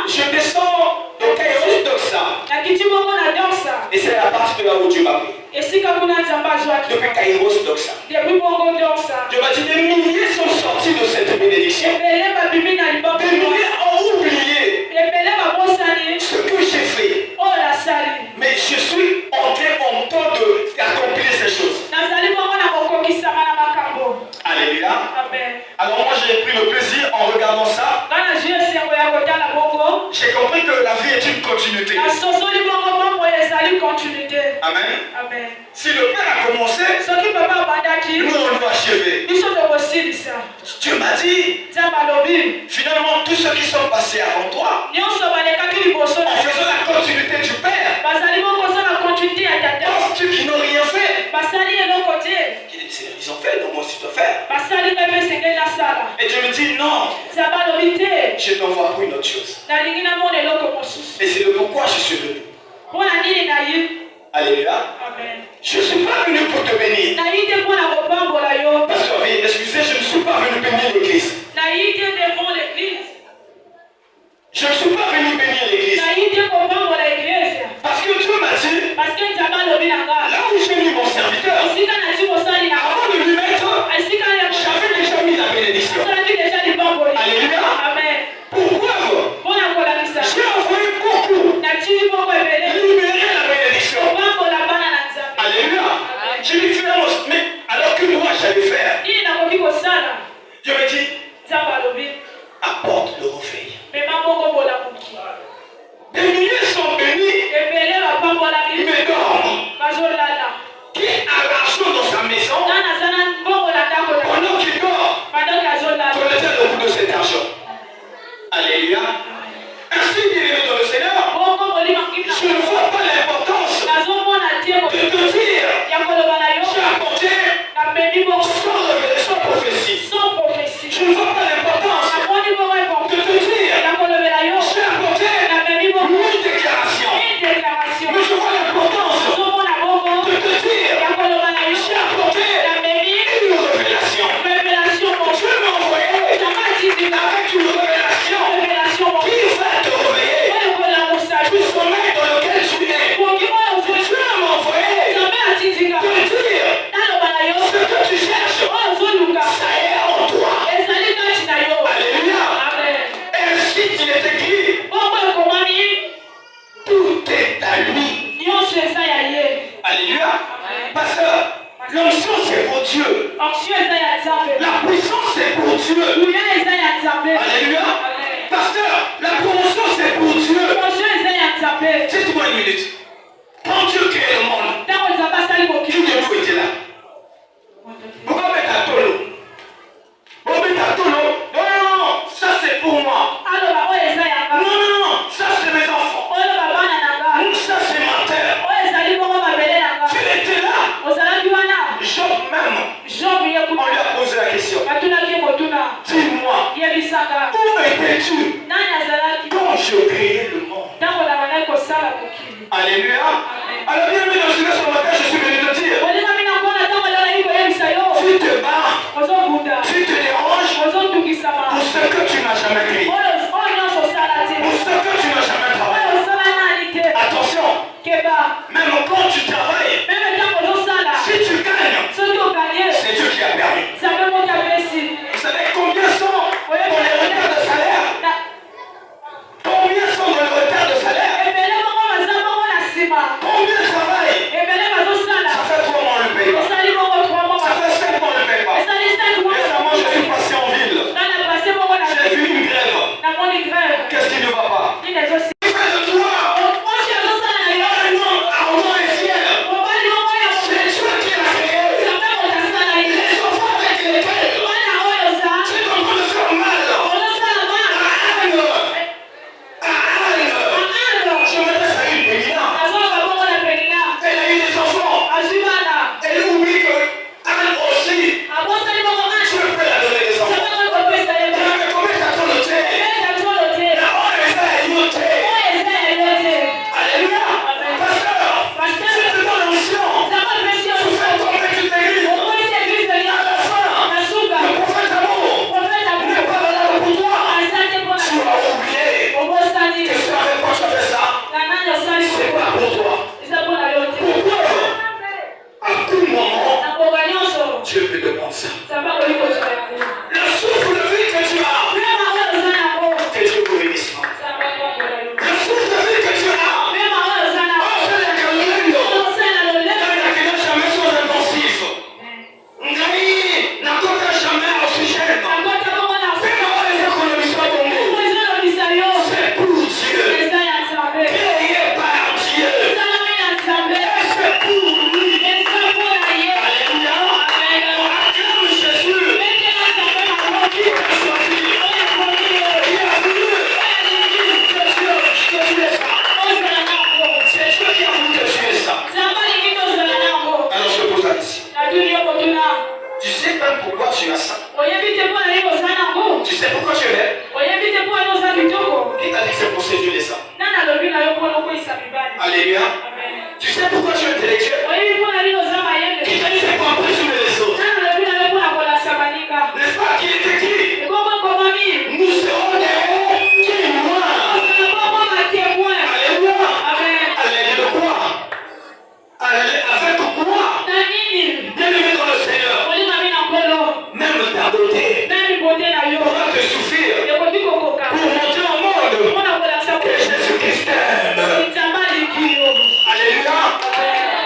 Je descends de Kairos Doxa. Et c'est la partie de là où Dieu m'a pris. Depuis Kairos Doxa. Dieu m'a dit des milliers sont sortis de cette bénédiction. Des milliers ont oublié ce que j'ai fait. Mais je suis entré en temps d'accomplir ces choses. Alléluia. Amen. Alors moi j'ai pris le plaisir en regardant ça. J'ai compris que la vie est une continuité. Amen. Amen. Si le Père a commencé, nous on doit achever. Dieu m'a dit, finalement tous ceux qui sont passés avant toi, en faisant la continuité du Père, penses-tu qu'ils n'ont rien fait? Ils ont fait, donc moi aussi je dois faire. Et Dieu me dit non, je t'envoie pour une autre chose. Et c'est le pourquoi je suis venu. Alléluia. Amen. Je ne suis pas venu pour te bénir. Pasteur, excusez, je ne suis pas venu bénir l'église. Je ne suis pas venu bénir l'église. Parce que Dieu m'a dit, là où j'ai mis mon serviteur, avant de lui mettre, j'avais déjà mis la bénédiction. Alléluia. Pourquoi j'ai envoyé beaucoup libérer la bénédiction. Alléluia. J'ai dit finalement, mais alors que moi j'allais faire, Dieu me dit, apporte le reveil. Des milliers sont bénis, mais dorment. Qui a l'argent dans sa maison, pendant qu'il dort, connaissez le coût de cet argent. Alléluia. Ainsi, bien-aimé dans le Seigneur, je ne vois pas l'importance de te dire, j'ai apporté sans prophétie. Je ne vois pas l'importance de te dire, j'ai apporté une déclaration. Mais je vois l'importance de te dire, j'ai apporté une révélation. Dieu m'a envoyé avec une révélation qui va te réveiller du sommeil dans lequel tu es. Dieu m'a envoyé te dire ce que tu cherches, ça est en toi. Alléluia. Ainsi il est écrit, tout est à lui. Alléluia. Pasteur, l'onction c'est pour Dieu. La puissance c'est pour Dieu. Alléluia. Pasteur, la promotion c'est pour Dieu. Dites-moi une minute. Quand Dieu crée le monde, qui de nous était là? Pourquoi mettre à Tolo? Pourquoi mettre à Tolo? Non, ça c'est pour moi. Non, ça c'est mes enfants. Ça c'est ma terre. Tu étais là. Job même, on lui a posé la question. Dis-moi, où étais-tu quand je créais le monde? Alléluia. Alors bien aimé dans ce matin, je suis venu te dire, tu te bats, tu te déranges pour ce que tu n'as jamais créé, pour ce que tu n'as jamais travaillé. Attention, même quand tu travailles, si tu gagnes, c'est Dieu qui a permis. Vous savez combien sont dans les retards de salaire? Combien sont dans le retard de salaire? Combien travaillent? Ça fait 3 mois on ne paye pas. Ça fait 5 mois on ne paye pas. Récemment je suis passé en ville. J'ai vu une grève. Qu'est-ce qui ne va pas? Il fait de toi un homme arrogant et fier. Alléluia. Tu sais pourquoi tu es intellectuel? Qui t'a dit c'est pour impressionner les autres? N'est-ce pas qu'il était dit? Nous serons des témoins. Alléluia. Alléluia de quoi? Avec quoi? Bien-aimé dans le Seigneur. Même ta beauté pourra te suffire pour monter au monde que Jésus-Christ t'aime. Alléluia.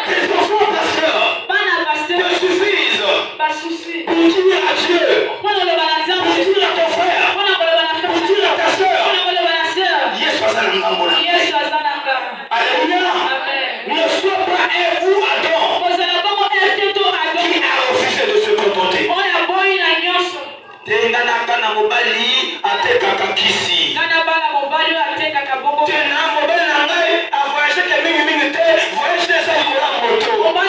Tes enfants, pasteur, te suffisent pour dire à Dieu, pour dire à ton frère, pour dire à ta soeur, Yesu azanangambona. Alléluia. Ne sois pas un ou Adam qui a refusé de se contenter. Tenganaka mobali atekaka kisi. Tena mobali nangai a voyagé que mingi te voyagé ça ikola moto. Pourquoi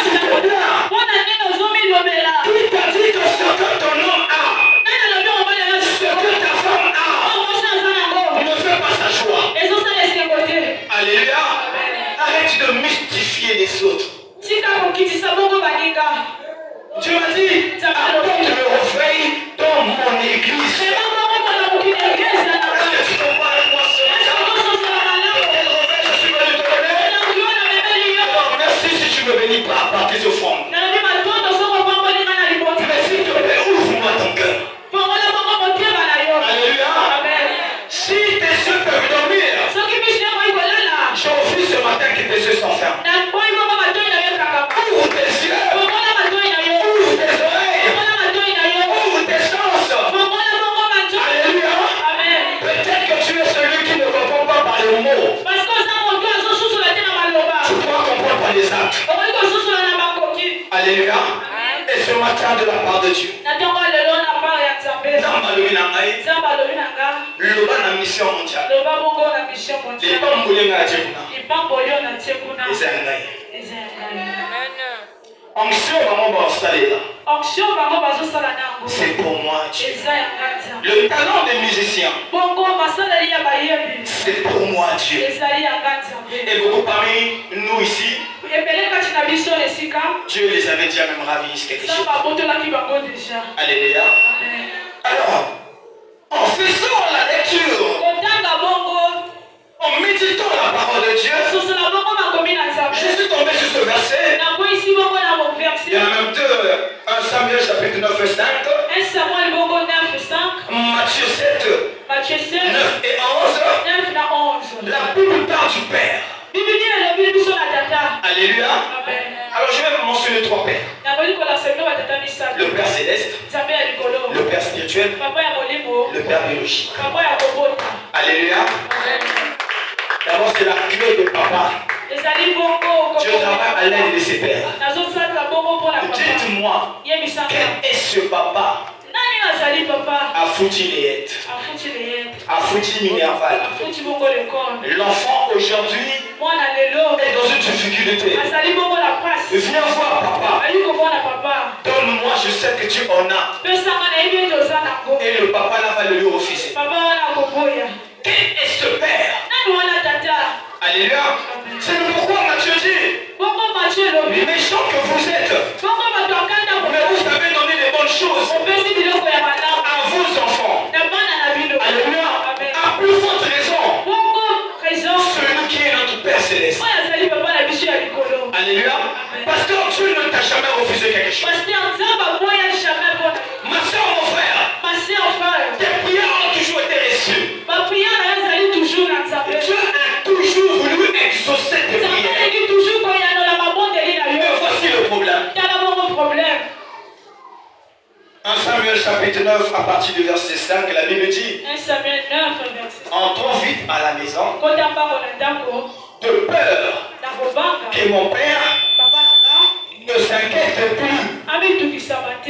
tu te plains? Qui t'a dit que ce que ton homme a, ce que ta femme a, ne fait pas sa joie? Alléluia. Arrête de mystifier les autres. Dieu m'a dit, apporte le réveil dans mon église. Est-ce que tu comprends avec moi ce matin? Quel réveil je suis venu te donner? Alors merci si tu me bénis pas par tes offrandes. Mais s'il te plaît, ouvre-moi ton cœur. Alléluia. Si tes yeux peuvent dormir, je refuse ce matin que tes yeux s'enferment. Ouvre tes yeux. Ouvre tes oreilles. Ouvre tes sens. Alléluia. Peut-être que tu es celui qui ne comprend pas par les mots. Tu dois comprendre par les actes. Alléluia. Et ce matin de la part de Dieu, loba na mission mondiale. C'est pour moi Dieu. Le talent des musiciens, c'est pour moi Dieu. Et beaucoup parmi nous ici, Dieu les avait déjà même ravis quelque chose. Alléluia. Alors, en faisant la lecture, en méditant la parole de Dieu, je suis tombé sur ce verset. Il y en a même deux. 1 Samuel chapitre 9 et 5. Matthieu 7, 9 et 11. La Bible parle du Père. Alléluia. Alors je vais vous mentionner trois pères. Le Père céleste, le Père spirituel, le Père biologique. Alléluia. D'abord c'est la clé de papa. Dieu travaille à l'aide de ses pères. Dites-moi, quel est ce papa? Afuti Minerval. L'enfant aujourd'hui est dans une difficulté. Viens voir papa. Donne-moi, je sais que tu en as. Et le papa là va le lui refuser. Quel est ce père? Alléluia. C'est pourquoi Matthieu dit, les méchants que vous êtes, mais vous avez donné les bonnes choses à vos enfants. Alléluia. À plus forte raison, celui qui est notre Père céleste. Alléluia. Parce que Dieu ne t'a jamais refusé quelque chose. Ma soeur, mon frère, tes prières ont toujours été reçues. Dieu a toujours voulu exaucer tes prières. Mais voici le problème. 1 Samuel chapitre 9 à partir du verset 5, la Bible dit: entrons vite à la maison de peur que mon père ne s'inquiète plus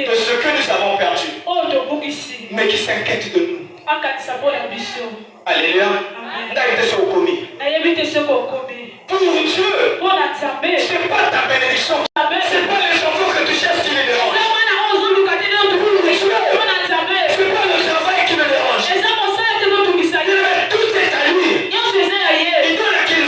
de ce que nous avons perdu, mais qui s'inquiète de nous. Alléluia. Pour Dieu, c'est pas ta bénédiction, c'est pas les enfants que tu cherches qui les dérangent. C'est pas le travail qui me dérange. Tout est à lui. Il donne à qui il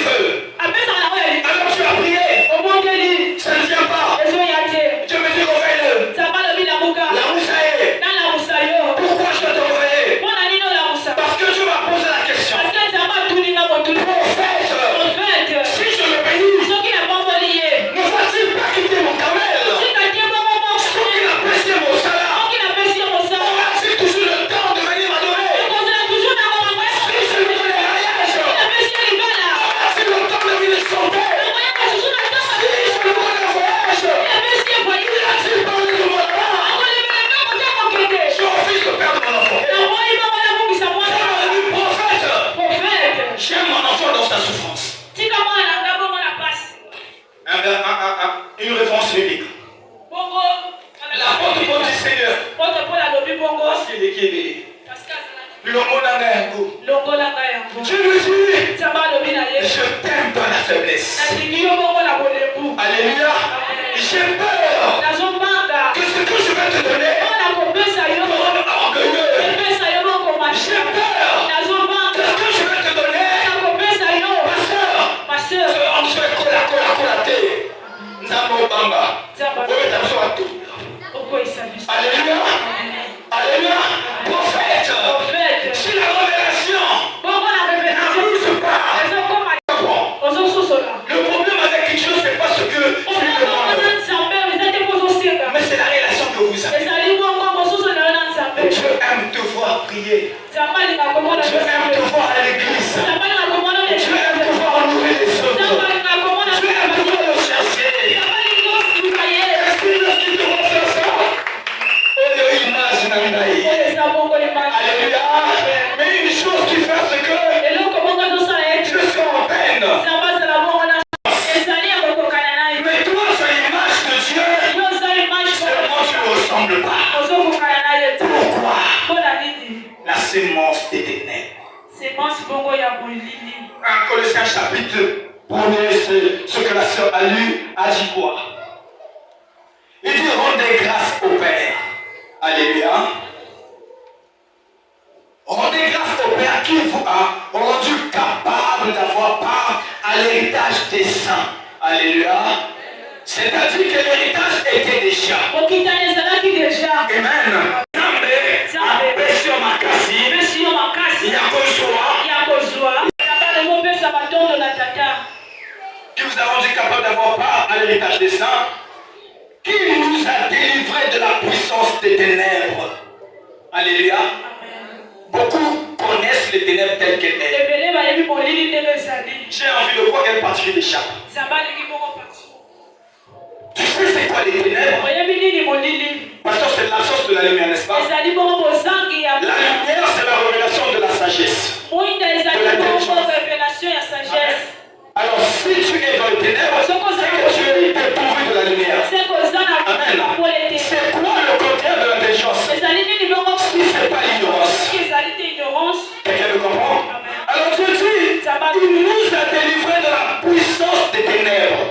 Tu me dis, je t'aime dans la faiblesse. Alléluia. J'ai peur que ce que je vais te donner soit orgueilleux. J'ai peur que ce que je vais te donner, ma soeur, on se fait collater. Nzambo Bamba. Alléluia. Alléluia. Prophète. Si la révélation n'abuse pas. Le problème avec Dieu, c'est pas ce que tu lui demandes, mais c'est la relation que vous avez. Dieu aime te voir prier. Dieu aime te voir à l'église. Dieu aime te voir louer les autres. Dieu aime te voir le chercher. Est-ce qu'il te voit faire ça? Alléluia. Mais une chose qui fait, c'est que Dieu soit en peine. Mais toi, c'est l'image de Dieu. Seulement tu ne ressembles pas. Pourquoi? La sémence des ténèbres. 1 Colossiens chapitre 1er, ce que la sœur a lu, a dit quoi? Il dit rendez grâce au Père. Alléluia. Rendez grâce au Père qui vous a rendu capable d'avoir part à l'héritage des saints. Alléluia. C'est-à-dire que l'héritage était déjà. Amen. Qui vous a rendu capable d'avoir part à l'héritage des saints, qui nous a délivrés de la puissance des ténèbres. Alléluia. Beaucoup connaissent les ténèbres telles qu'elles est. J'ai envie de voir quelle partie d'échappe. Tu sais c'est quoi les ténèbres? Pasteur, c'est l'absence de la lumière, n'est-ce pas? La lumière, c'est la révélation de la sagesse. De l'intelligence. Alors, si tu es dans les ténèbres, c'est que tu es dépourvu de la lumière. Amen. C'est quoi le contraire de l'intelligence? Si ce n'est pas l'ignorance. Quelqu'un me comprend? Alors Dieu dit, il nous a délivrés de la puissance des ténèbres.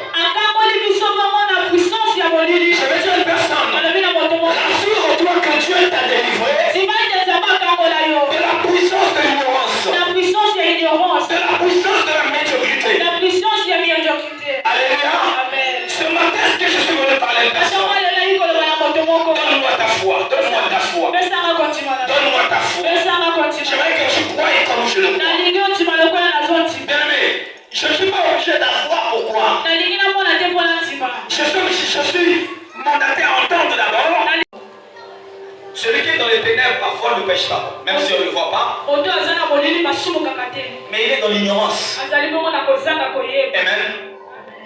Je vais dire à une personne, rassure-toi que Dieu t'a délivré de la puissance de l'ignorance, de la puissance de la médiocrité. Alléluia. Ce matin, est-ce que je suis venu parler de personne? Donne-moi ta foi, donne-moi ta foi. Donne-moi ta foi. J'aimerais que tu crois comme je le crois. Bien-aimé, je ne suis pas obligé d'avoir. Pourquoi? Je suis mandaté à entendre d'abord. Celui qui est dans les ténèbres parfois ne pêche pas, même si on ne le voit pas. Mais il est dans l'ignorance. Amen.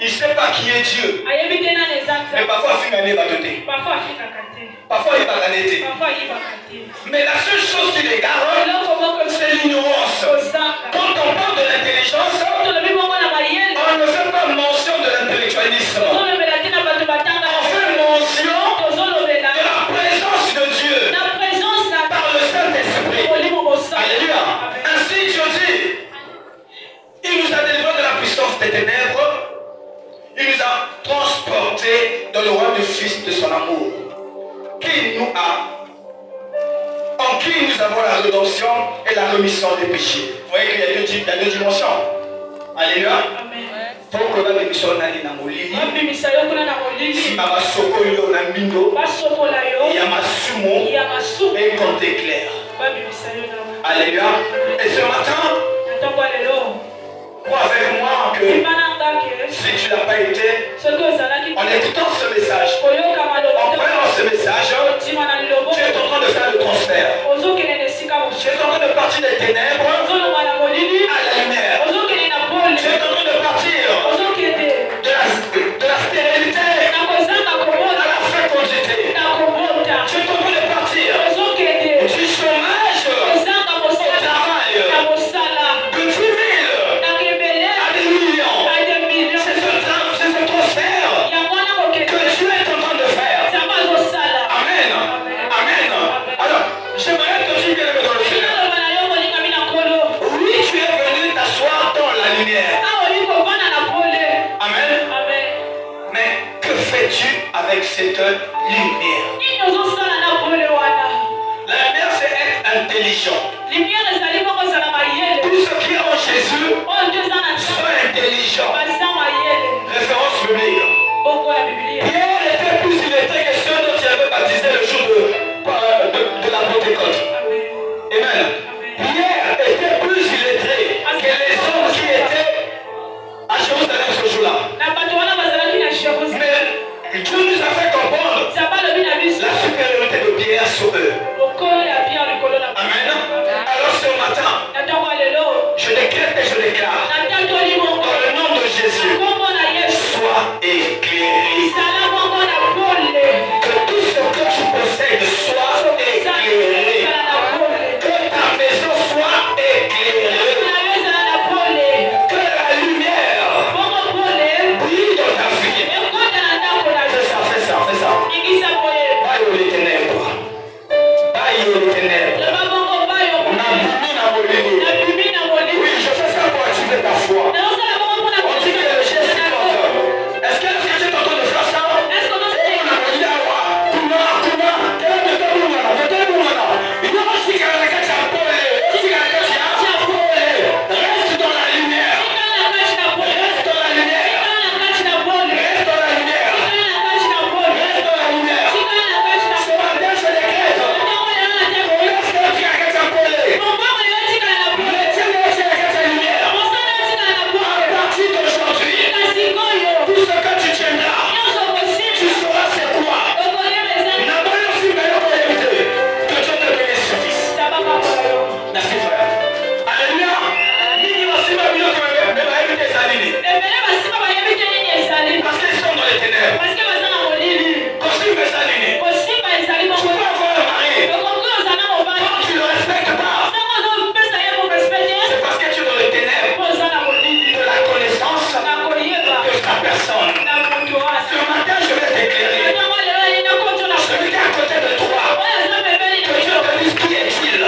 Il ne sait pas qui est Dieu. Mais parfois il va te parfois il va galéter. Mais la seule chose qui l'égare, c'est l'ignorance. Quand on parle de l'intelligence, on ne fait pas mention de l'intellectualisme. On fait mention de la présence de Dieu par le Saint-Esprit. Alléluia. Ainsi Dieu dit, il nous a délivrés de la puissance des ténèbres. Il nous a transportés dans le royaume du Fils de son amour. En qui nous avons la rédemption et la rémission des péchés. Vous voyez qu'il y a deux dimensions. Alléluia. Faut que la rémission n'aille dans mon lit. Si ma soko yo na mindo, il y a ma sumo et qu'on t'éclaire. Alléluia. Et ce matin, crois avec moi que si tu n'as pas été, en écoutant ce message, en prenant ce message, tu es en train de faire le transfert. Tu es en train de partir des ténèbres à la lumière. Tu es en train de partir de la stérilité à la fécondité. Tu es en train de partir du chômage au travail. De 10 000 à des millions. C'est ce transfert que Dieu est en train de faire. Amen. Amen. Alors, j'aimerais te dire, bien-aimé dans le Seigneur, fais-tu avec cette lumière? La lumière, c'est être intelligent. Tous ceux qui ont Jésus sont intelligents. Référence biblique. Pierre était plus illettré que ceux dont il avait baptisé le jour de la Pentecôte. Amen. Pierre était plus illettré que les hommes qui étaient à Jérusalem ce jour-là. Mais Dieu nous a fait comprendre la supériorité de Pierre sur eux. Amen. Alors ce matin, je décrète et je déclare, dans le nom de Jésus, sois éclairé. Que tout ce que tu possèdes soit éclairé. Que ta maison soit éclairée. Que la lumière brille dans ta vie. Fais ça. Baille les ténèbres. Baille les ténèbres. Oui, je fais ça pour activer ta foi. On dit que le geste compte. Est-ce que tu es en train de faire ça? Reste dans la lumière. Reste dans la lumière. Reste dans la lumière. Reste dans la lumière. Ce matin, je décrète. Parce qu'ils sont dans les ténèbres. Costume et saline. Tu peux avoir un mari. Quand tu ne le respectes pas, c'est parce que tu es dans les ténèbres de la connaissance de ta personne. Ce matin, je vais t'éclairer. Celui qui est à côté de toi, que Dieu te dise qui est-il.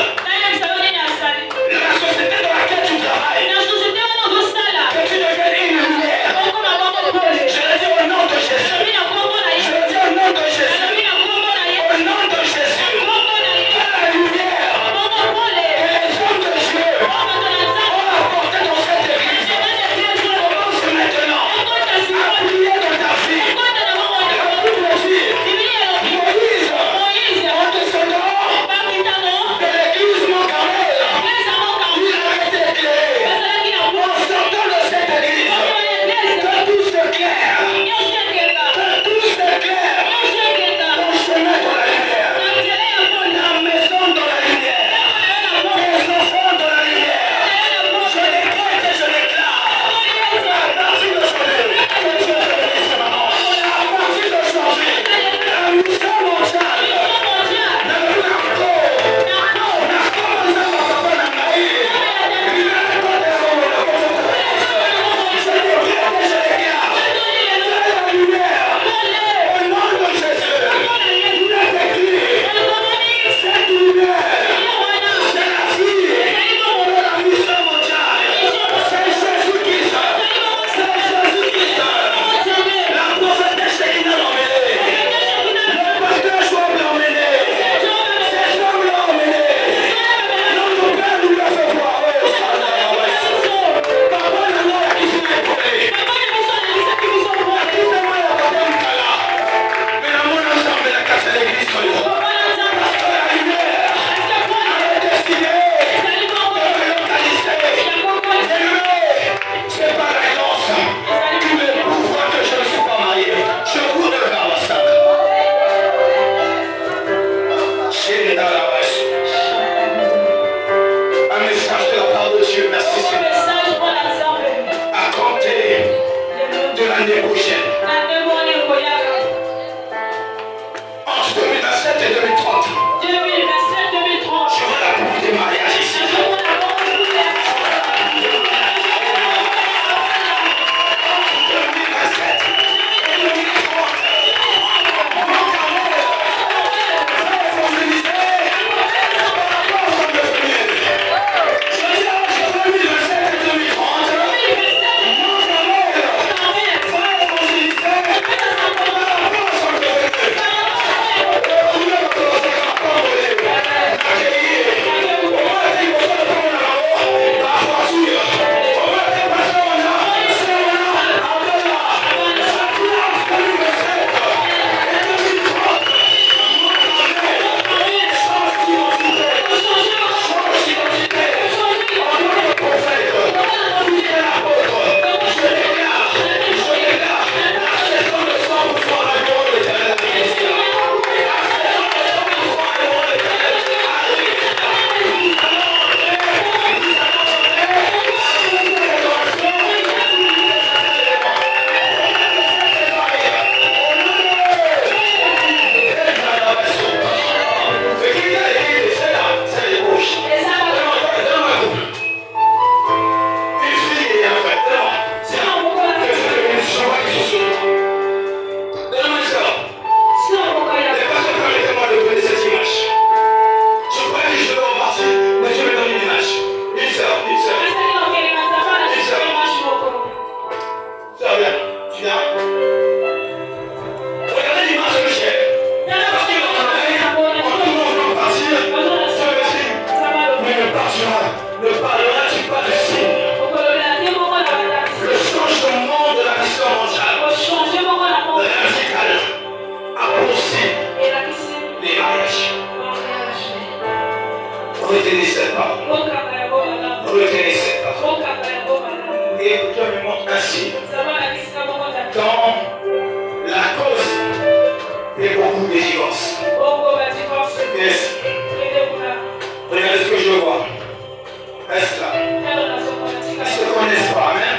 Ne parleras-tu pas de signe? Le changement de la mission mondiale radical a poussé les mariages. Retenez cette parole. Retenez cette parole. Et Dieu me montre ainsi. Dans la cause de beaucoup de divorces. Yes. Regardez ce que je vois. Reste là. Ils ne se connaissent pas, amen.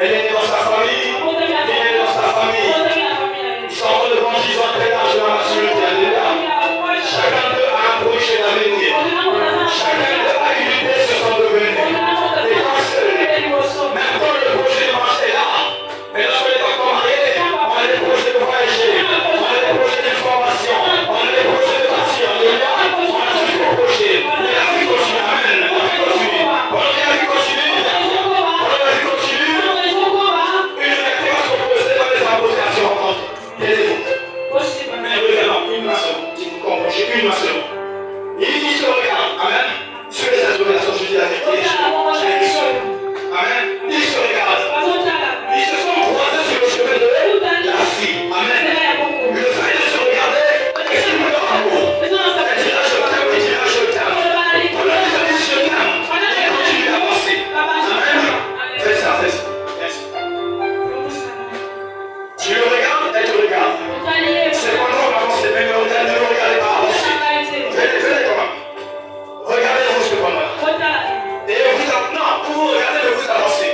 Elle est dans sa famille. Il est dans sa famille. Ils sont en train de manger, ils ont très large dans la maturité. Alléluia. Chacun d'eux a un projet d'avenir. Chacun d'eux a une idée sur son devenir. Et quand seul, même quand le projet de marcher est là, mais lorsqu'on est encore marié, on a des projets de voyager, on a des projets d'information, on a des projets de bâtir. Alléluia. On a tous des projets. Mais la vie continue. Amen. La vie continue. Pendant que la vie continue, une réalité va se poser dans les applications rencontrées. Taisez-vous. Mais regardons, une main seule. Si vous comprenez, j'ai une main seule. Il se regarde. Amen. Sur les interrogations, je dis la vérité. Amen. Ils se regardent. Ils se sont croisés sur le chemin de la fille. Amen. Le fait de se regarder, exprime leur amour. Elle dira je t'aime, il dira je t'aime. Pendant qu'ils se disent je t'aime, ils continuent d'avancer. Amen. Fais ça, fais ça. Tu le regardes, elle te regarde. C'est pendant qu'on avance, mais ne le regardez pas avancer. Venez comme ça. Regardez-vous cependant. Et vous non, vous regardez, mais vous avancez.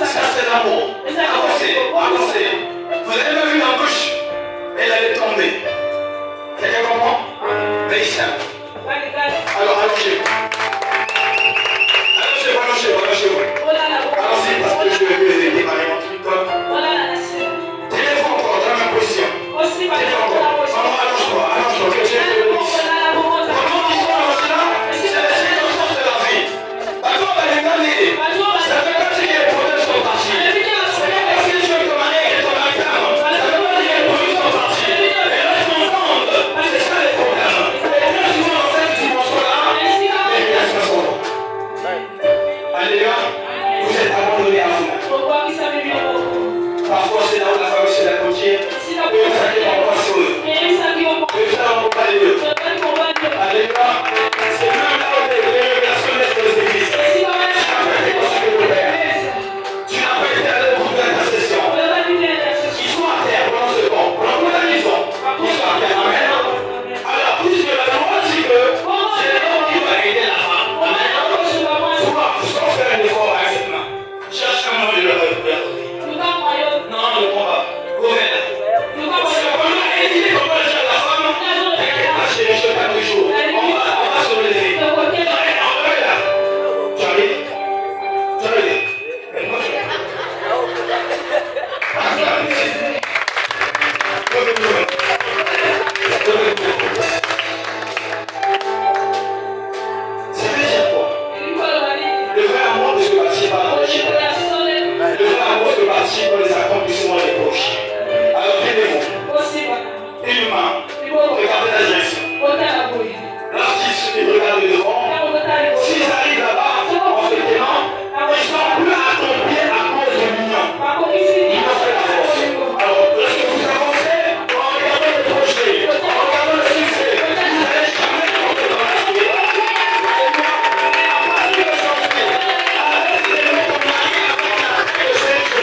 Ça c'est l'amour. Avancez, avancez. Vous avez même vu la bouche. Elle allait tomber. Quelqu'un comprend? Mais il s'aime. Alors allongez-vous. Allongez-vous. Allons-y parce que je vais vous aider par les trucs comme. Tenez-vous encore dans la même position. Tenez-vous encore. Allonge-toi, que Dieu te bénisse. Pendant qu'ils sont allongés là, c'est les circonstances de la vie. Maintenant, on va les garder. Ça ne veut pas dire que les problèmes sont partis. C'est pas parce que Dieu te marie et ton interne. Ça ne veut pas dire que les problèmes sont partis. Mais lorsqu'on tombe, c'est ça les problèmes. Et bien souvent dans cette dimension-là, les relations sont bonnes. Alléluia. Vous êtes abandonnés à vous-même. Parfois c'est là où la famille se la continue. Eux, ça qui va pas sur eux. Eux, ça va pas les eux. Alléluia. C'est même là où les révélations naissent dans les églises. Tu n'as pas été consulté au Père. Tu n'as pas été à l'époque d'intercession. Ils sont à terre pendant ce temps. Pendant toute la maison. Ils sont à terre. Amen. Alors, puisque la loi dit que c'est l'homme qui doit aider la femme. Amen. Sans faire un effort avec cette main. Cherche un moyen de le récupérer. Non, ne prends pas. Gouverne. C'est comme là, elle dit qu'on va dire à la femme, t'inquiète pas, chérie, je t'aime toujours. On va se relever. On va là. Tu arrives? Tu arrives? Et moi, je vais. C'est déjà quoi? Le vrai amour ne se bâtit pas dans les chiffres. Le vrai amour se bâtit dans les accomplissements et les poches. Alors, tenez-vous. Une main. Regardez la direction. Lorsqu'ils regardent devant, s'ils arrivent là-bas, en se tenant, ils sont plus accomplis à cause de l'union. Ils ont fait la force. Alors, lorsque vous avancez, en regardant le projet, en regardant le succès, vous n'allez jamais tomber dans la suite. À partir de janvier, arrêtez de vous marier avec la paix de Jésus.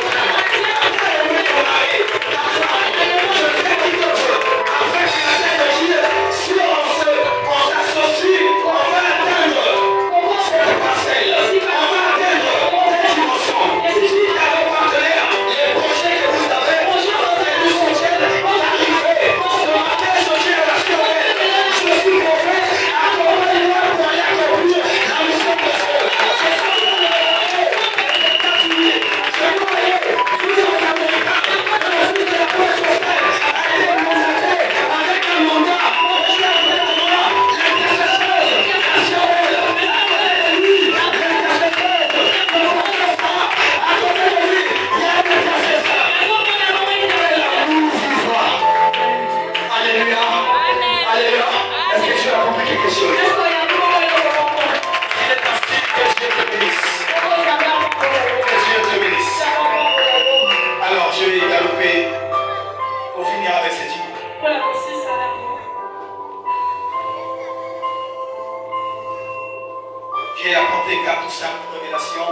J'ai apporté 4 ou 5 révélations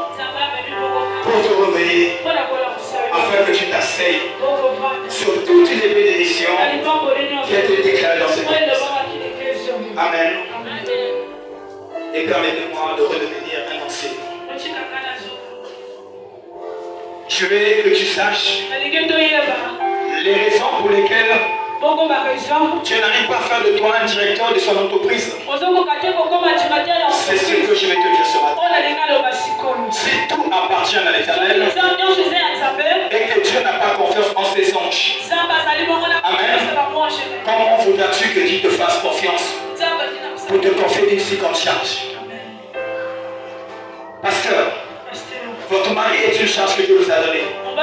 pour te réveiller, afin que tu t'asseyes sur toutes les bénédictions qui ont été déclarées dans cette église. Amen. Et permettez-moi de redevenir un enseignant. Je veux que tu saches les raisons pour lesquelles tu n'arrives pas à faire de toi un directeur de son entreprise. C'est ce que je vais te dire ce matin. Si tout appartient à l'Éternel et que Dieu n'a pas confiance en ses anges, amen, comment voudras-tu que Dieu te fasse confiance pour te confier une si grande charge? Pasteur, votre mari est une charge que Dieu vous a donnée. Pour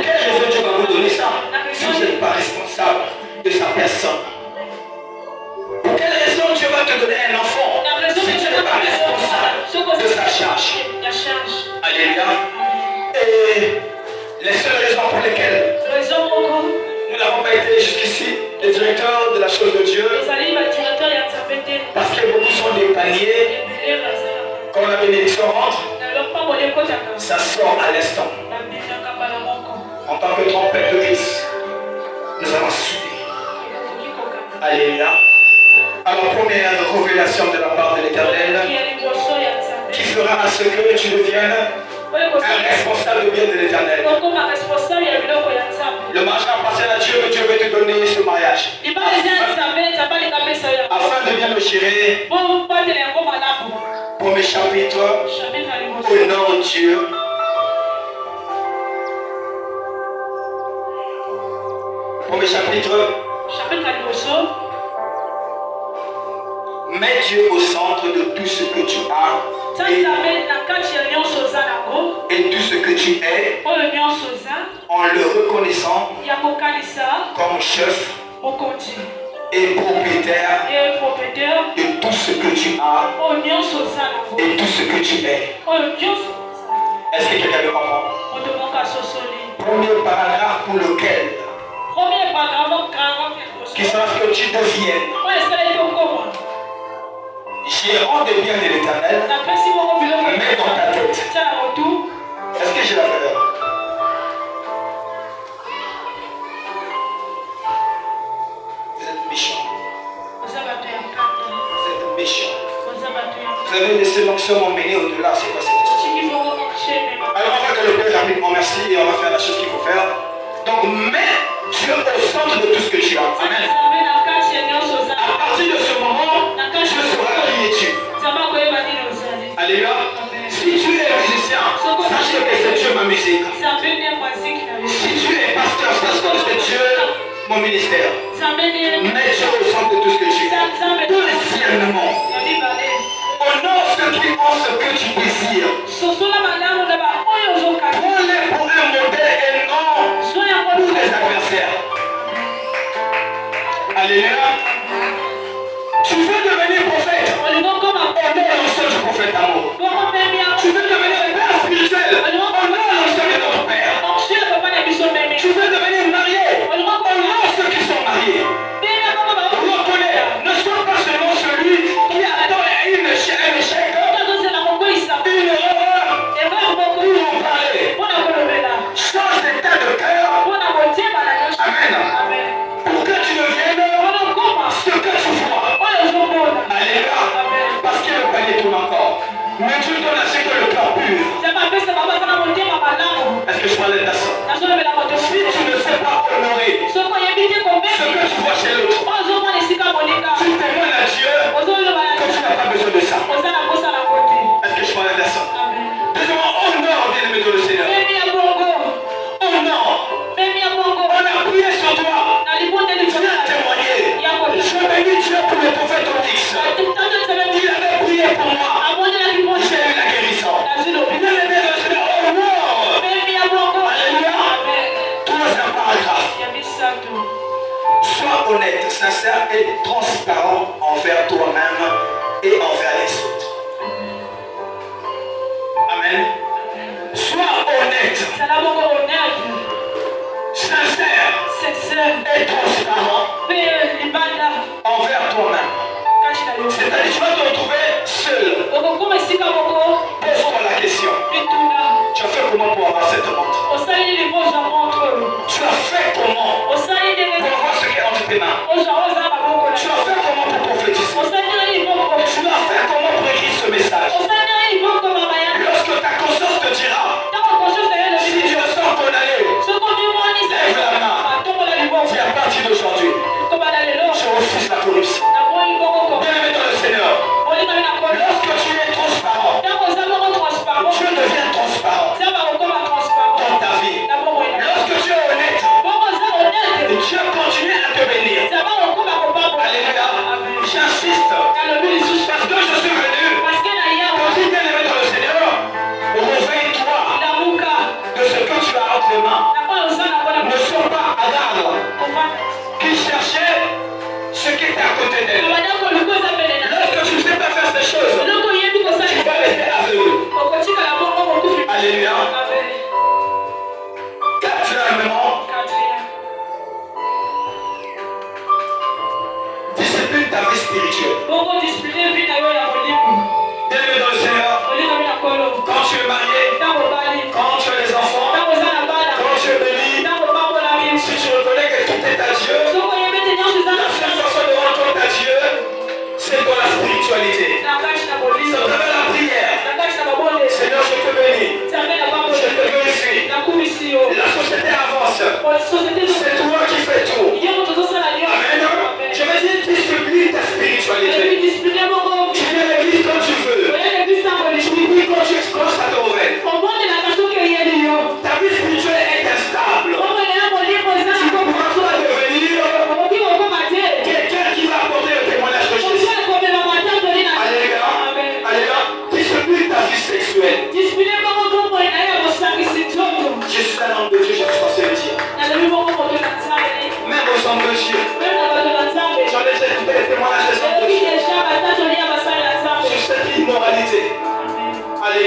quelle raison Dieu va vous donner ça si vous n'êtes pas responsable de sa personne? Pour quelle raison Dieu va te donner un enfant si tu n'es pas responsable de sa charge? Alléluia. Et les seules raisons pour lesquelles nous n'avons pas été jusqu'ici les directeurs de la chose de Dieu, parce que beaucoup sont des paniers, quand la bénédiction rentre, ça sort à l'instant. En tant que trompette de Christ, nous allons suivre. Alléluia. Alors, première révélation de la part de l'Éternel, qui fera à ce que tu deviennes un responsable bien de l'Éternel. Le mariage appartient à Dieu, mais Dieu veut te donner ce mariage. Afin de bien le gérer, premier chapitre, honore Dieu. Premier chapitre, mets Dieu au centre de tout ce que tu as et tout ce que tu es, en le reconnaissant comme chef et propriétaire de tout ce que tu as et tout ce que tu es. Est-ce que quelqu'un me comprend? Premier paragraphe pour lequel qui sera ce que tu deviennes gérant des biens de l'Éternel, mets dans ta tête. Est-ce que j'ai la valeur? Vous êtes méchant. Vous êtes méchant. Vous avez laissé l'onction m'emmener au-delà. C'est quoi cette histoire? Alors on va que le Père rapidement merci et on va faire la chose qu'il faut faire. Donc mets Dieu au centre de tout ce que tu as. Amen. À partir de ce moment, Dieu sera qui es-tu. Alléluia. Si tu es musicien, sache que c'est Dieu ma musique. Si tu es pasteur, sache que c'est Dieu mon ministère. Mets Dieu au centre de tout ce que tu es. Deuxièmement, honore ceux qui ont ce que tu désires. Prends-les pour un modèle et non pour des adversaires. Alléluia. Tu veux devenir prophète? Honore l'onction du prophète d'amour. Tu veux devenir père spirituel? Honore l'onction de notre père. Tu veux devenir marié? Honore ceux qui sont mariés. Reconnais, ne sois pas seulement celui qui attend un échec, une erreur pour en parler. Change d'état de cœur. Amen. Pour que tu deviennes ce que tu vois. Alléluia. Parce que le panier tourne encore. Mais Dieu donne à ceux qui ont le cœur pur. Est-ce que je parlais de ta soeur? Si tu ne sais pas honorer ce que tu vois chez l'autre, tu témoignes à Dieu que tu n'as pas besoin de ça. Est-ce que je parlais de ta soeur? Deuxièmement, honore, bien-aimé de le Seigneur. Honore. On a prié sur toi. Tu as témoigné. Je bénis Dieu pour le prophète Onyx. Il avait prié pour moi. J'ai eu la guérison. Bien-aimé de le Seigneur, honore. Alléluia. Troisième paragraphe. Sois honnête, sincère et transparent envers toi-même et envers les autres. Amen. Sois honnête, sincère et transparent envers toi-même. C'est-à-dire que tu vas te retrouver seul.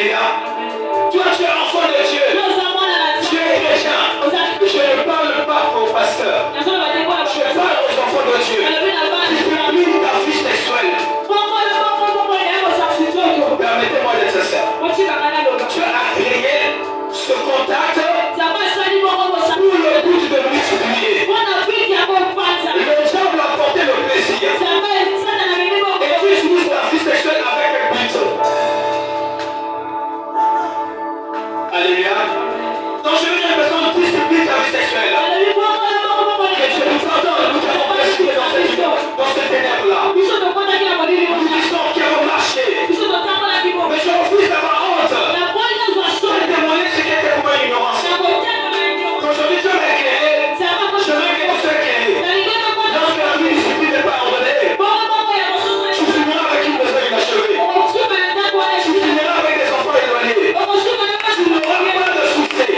Alléluia. Toi, tu es enfant de Dieu. Tu es chrétien. Je ne parle pas aux pasteurs. Je parle aux enfants de Dieu. Discipline ta vie sexuelle. Permettez-moi d'être sincère. Tu as créé ce contact pour le but de multiplier. Le diable a porté le plaisir. Et tu utilises ta vie sexuelle avec un but. Alléluia. Donc je veux dire, personne discipline ta vie sexuelle. Et je nous entends, nous avons presque dans cette ténèbre-là. Nous disons qu'il va marcher. Mais je refuse d'avoir honte. De témoigner ce qui était pour moi ignorance. Aujourd'hui, Dieu m'a éclairé. Je veux que vous soyez éclairés. Lorsque la vie discipline n'est pas ordonnée, tu finiras avec une besoin inachevé. Tu finiras avec des enfants éloignés. Tu n'auras pas de succès.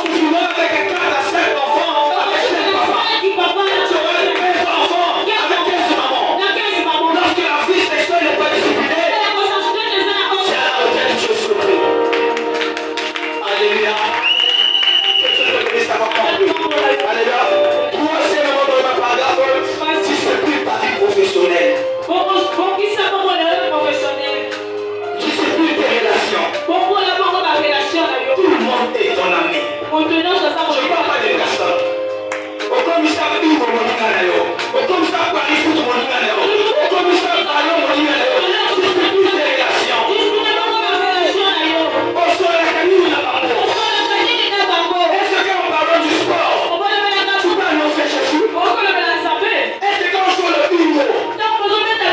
Tu finiras avec 4 à 5 enfants avec 5 papas. Tu auras 15 enfants avec 15 mamans. Lorsque la vie sexuelle n'est pas disciplinée, c'est à la hauteur de Dieu surpris. Alléluia. Que Dieu te bénisse d'avoir compris. Alléluia. Troisièmement dans ma paragraphe, discipline ta vie professionnelle. Discipline tes relations. Tout le monde est ton ami. Je ne parle pas des personnes. Au commissaire, tout le monde est ton ami. Au commissaire, Paris, tout le monde est ton ami. Au commissaire, Paris, tout le monde est ton ami. Discipline tes relations. Au sol, la famille, la parole. Est-ce qu'en parlant du sport, tu peux annoncer Jésus? Est-ce que quand je joue le bingo,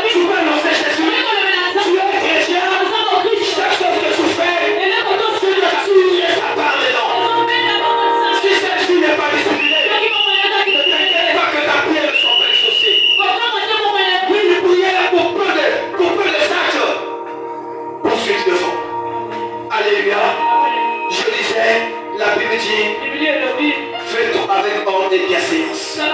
tu peux annoncer Jésus? Tu es chrétien, chaque chose que tu fais, tu es sa part dedans. Si cette vie n'est pas disciplinée, ne t'inquiète pas que ta prière ne soit pas exaucée. Oui, prière pour peu de sacs. Poursuite devant. Alléluia. Je disais, la Bible dit, fais tout avec ordre et bienséance. Il y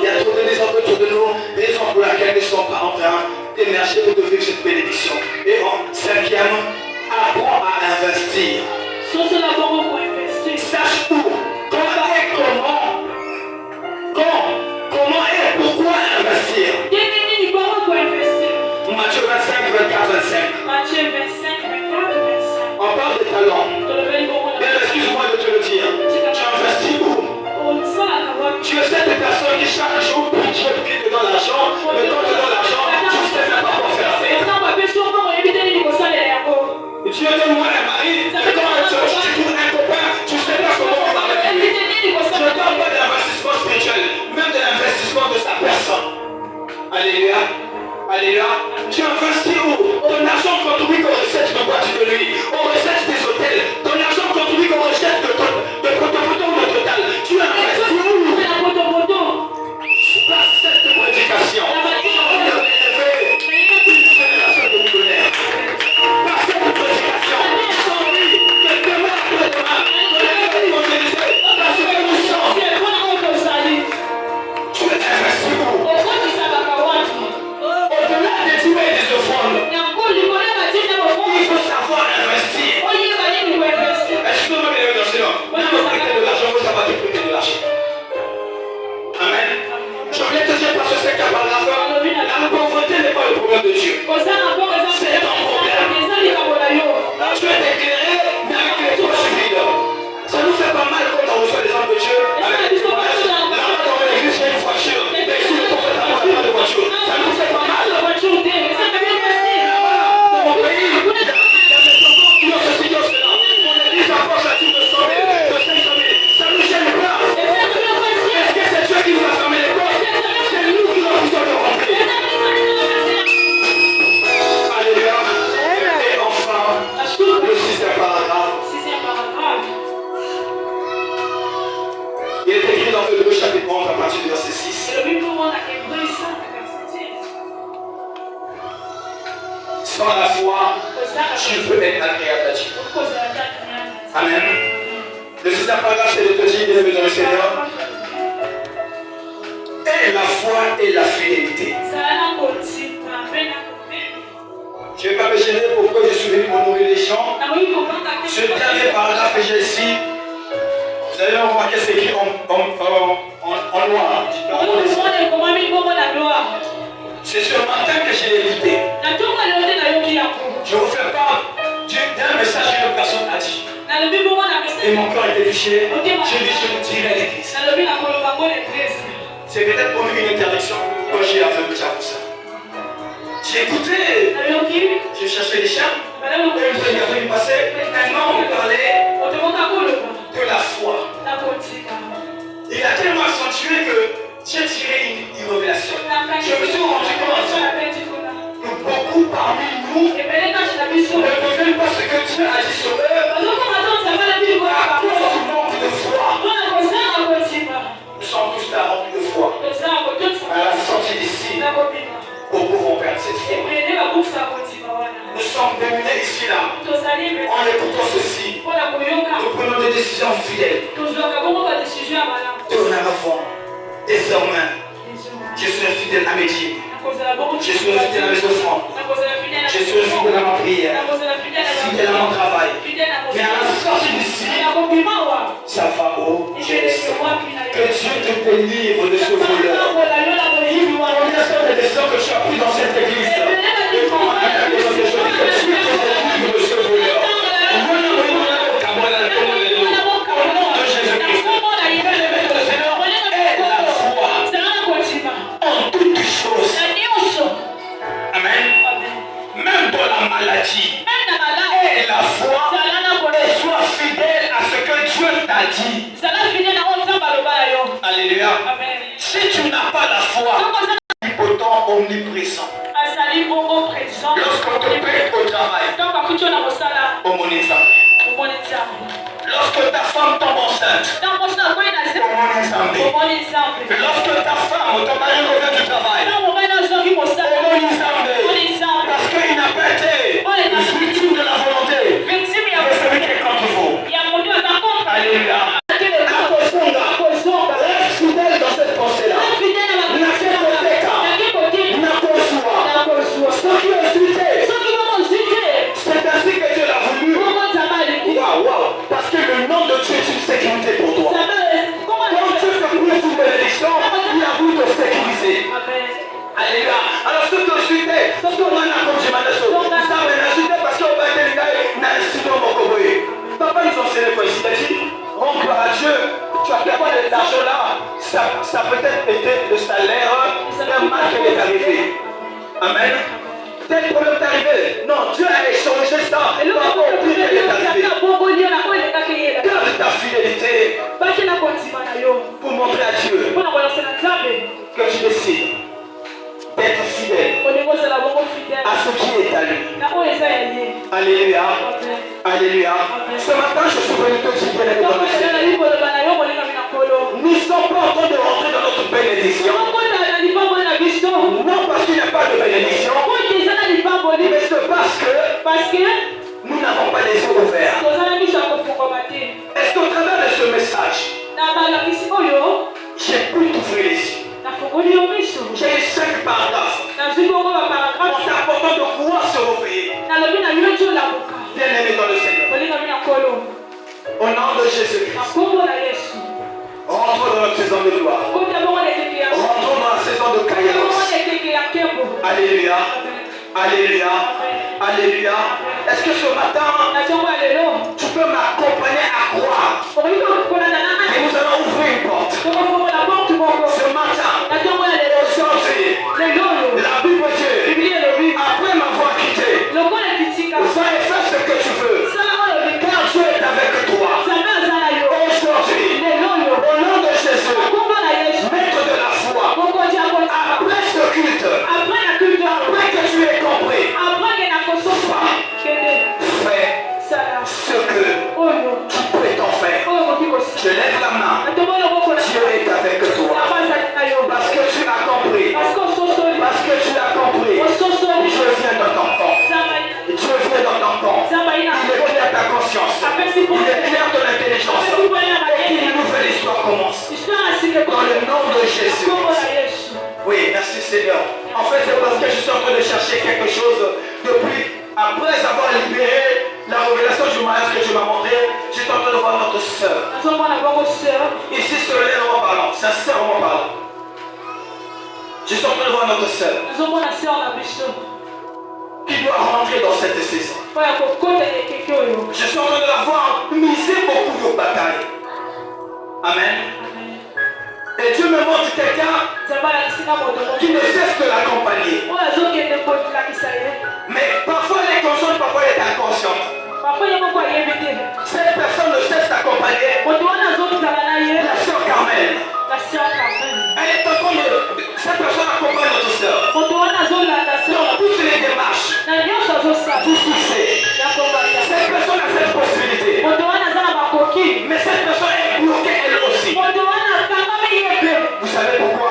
a trop de désordre autour de nous, raison pour laquelle nous ne sommes pas en train d'émerger ou de vivre cette bénédiction. Et en cinquième, apprends à investir. Sache où, comment et comment et pourquoi investir. Matthieu 25, 24, 25. On parle de talent. Mais excuse-moi de te le dire. Tu investis où? Tu es cette personne qui chaque jour prie dedans l'argent, mais quand tu donnes l'argent, tu ne sais même pas quoi faire avec. Dieu donne-moi un mari, mais quand tu trouves un copain, tu ne sais pas comment on va avec lui. Je ne parle pas d'investissement spirituel, même de l'investissement de sa personne. Alléluia. Alléluia. Tu investis où? Ton argent contribue aux recettes de voiture de nuit, aux recettes des hôtels. Ton argent contribue aux recettes de total. Tu investis où? Par cette prédication, on a élevé une génération de millionnaires. Par cette prédication, que demain après demain, on est évangélisé parce que nous sommes. Tu investis où? Au-delà des dîmes et des offrandes, il faut savoir investir. Est-ce que vous m'avez dans ce nom? Même prêter de l'argent, vous savez prêter de l'argent. Amen. Je voulais te dire parce que c'est qu'à paragraphe, la pauvreté n'est pas le problème de Dieu. C'est ton problème. Tu es éclairé, mais avec les poches vides. Ça nous fait pas mal quand on reçoit les hommes de Dieu. Avec les poches, là-bas dans l'église, il y a une voiture. Mais si le prophète n'a pas de voiture, ça nous fait pas mal. Là-bas, dans mon pays, il y a des enfants qui ont ceci, qui ont cela. Mon église approche la type de 100 000, de 500 000. Ça nous gêne pas. Est-ce que c'est Dieu qui nous a fermé les portes? C'est nous qui refusons de rentrer. Alléluia. Et enfin, le sixième paragraphe. Il est écrit dans Hébreux chapitre 11 à partir du verset 6. Sans la foi, tu peux être agréable à Dieu. Amen. Le sixième paragraphe, c'est de te dire, bien-aimé dans le Seigneur, et la foi et la fidélité. Je ne vais pas me gêner pourquoi je suis venu honorer les gens. Ce dernier paragraphe que j'ai ici, vous allez remarquer, c'est écrit en noir. C'est ce matin que je l'ai édité. Je ne vous fais pas d'un message qu'une personne a dit. Et mon cœur était touché. Je dis, je vous dirai à l'église. C'est peut-être pour une interdiction quand j'ai fait le pour ça. J'ai écouté. J'ai cherché les chiens. Et il a fallu passer. Maintenant, on parlait de la foi. Il a tellement accentué que j'ai tiré une révélation. Je me suis rendu compte que beaucoup parmi nous ne comprennent pas ce que Dieu a dit sur eux à cause du manque de foi. Nous sommes tous là remplis de foi. À la sortie d'ici, nous pouvons perdre cette foi. Nous sommes démunis ici là. En écoutant ceci, nous prenons des décisions fidèles. Dorénavant, désormais, je suis fidèle à mes dîmes. Je suis fidèle à mes offrandes. Je suis fidèle à ma prière. Fidèle à mon travail. Mais à la sortie d'ici, ça va où je le sais. Que Dieu te délivre de ce voleur. Combien sont les décisions que tu as prises dans cette église? Et comment on a appelé dans ces choses que Dieu te délivre de ce voleur. Au nom de Jésus-Christ. Et la foi en toutes choses. Amen. Même dans la maladie. Et la foi. Et sois fidèle à ce que Dieu t'a dit. Alléluia. Si tu n'as pas la foi, omnipotent, omniprésent. Lorsqu'on te paye au travail, lorsque ta femme tombe enceinte, lorsque ta femme ou ton mari revient du travail, parce qu'il n'a pas été victime de la volonté de celui qui est contre vous. Alléluia. Reste fidèle dans cette pensée-là. C'est ainsi que Dieu l'a voulu. Waouh. Parce que le nom de Dieu est une sécurité pour toi. Quand Dieu te prie une bénédiction, il a voulu te sécuriser. Alléluia. Alors ce que je suis fait, c'est ce qu'on a comme je m'en ai sauvé. Ça m'a ajouté parce qu'on va être n'a un sinon mon coboy. Papa nous enseignait quoi ici? Il a dit, rends gloire à Dieu. Tu as fait quoi de l'argent là? Ça peut-être été le salaire d'un mal qui est arrivé. Amen. Tel problème t'est arrivé. Non, Dieu a échangé ça. Et par rapport au prix qui est arrivé. Garde ta fidélité pour montrer à Dieu que tu décides d'être fidèle à ce qui est à lui. Alléluia. Alléluia. Ce matin, je suis venu te dire, bien aimé dans le Seigneur, nous ne sommes pas en train de rentrer dans notre bénédiction. Non parce qu'il n'y a pas de bénédiction, mais c'est parce que nous n'avons pas les yeux ouverts. Est-ce qu'au travers de ce message, j'ai pu t'ouvrir les yeux? J'ai eu 5 paragraphes en t'apportant de pouvoir se réveiller. Bien aimé dans le Seigneur, au nom de Jésus-Christ, rentrons dans notre saison de gloire. Rentrons dans la saison de Kairos. Alléluia. Alléluia. Alléluia. Est-ce que ce matin, tu peux m'accompagner à croire? Et nous allons ouvrir une porte. Ce matin, aujourd'hui, la Bible dit, après m'avoir quitté, va et fais ce que tu veux. Car Dieu est avec toi. Aujourd'hui, au nom de Jésus, maître de la foi, après ce culte, après que tu aies compris, fais ce que tu prétends faire. Je lève la main. Dieu est avec toi. Parce que tu as compris. Parce que tu as compris. qui doit rentrer dans cette saison. Je suis en train de la voir miser beaucoup de batailles. Amen. Et Dieu me montre quelqu'un qui ne cesse de l'accompagner. Mais parfois elle est consciente, parfois elle est inconsciente. Cette personne ne cesse d'accompagner la sœur Carmel. Elle est en train de... Cette personne accompagne notre sœur dans toutes les démarches du succès. Cette personne a cette possibilité. Mais cette personne est bloquée elle aussi. Vous savez pourquoi?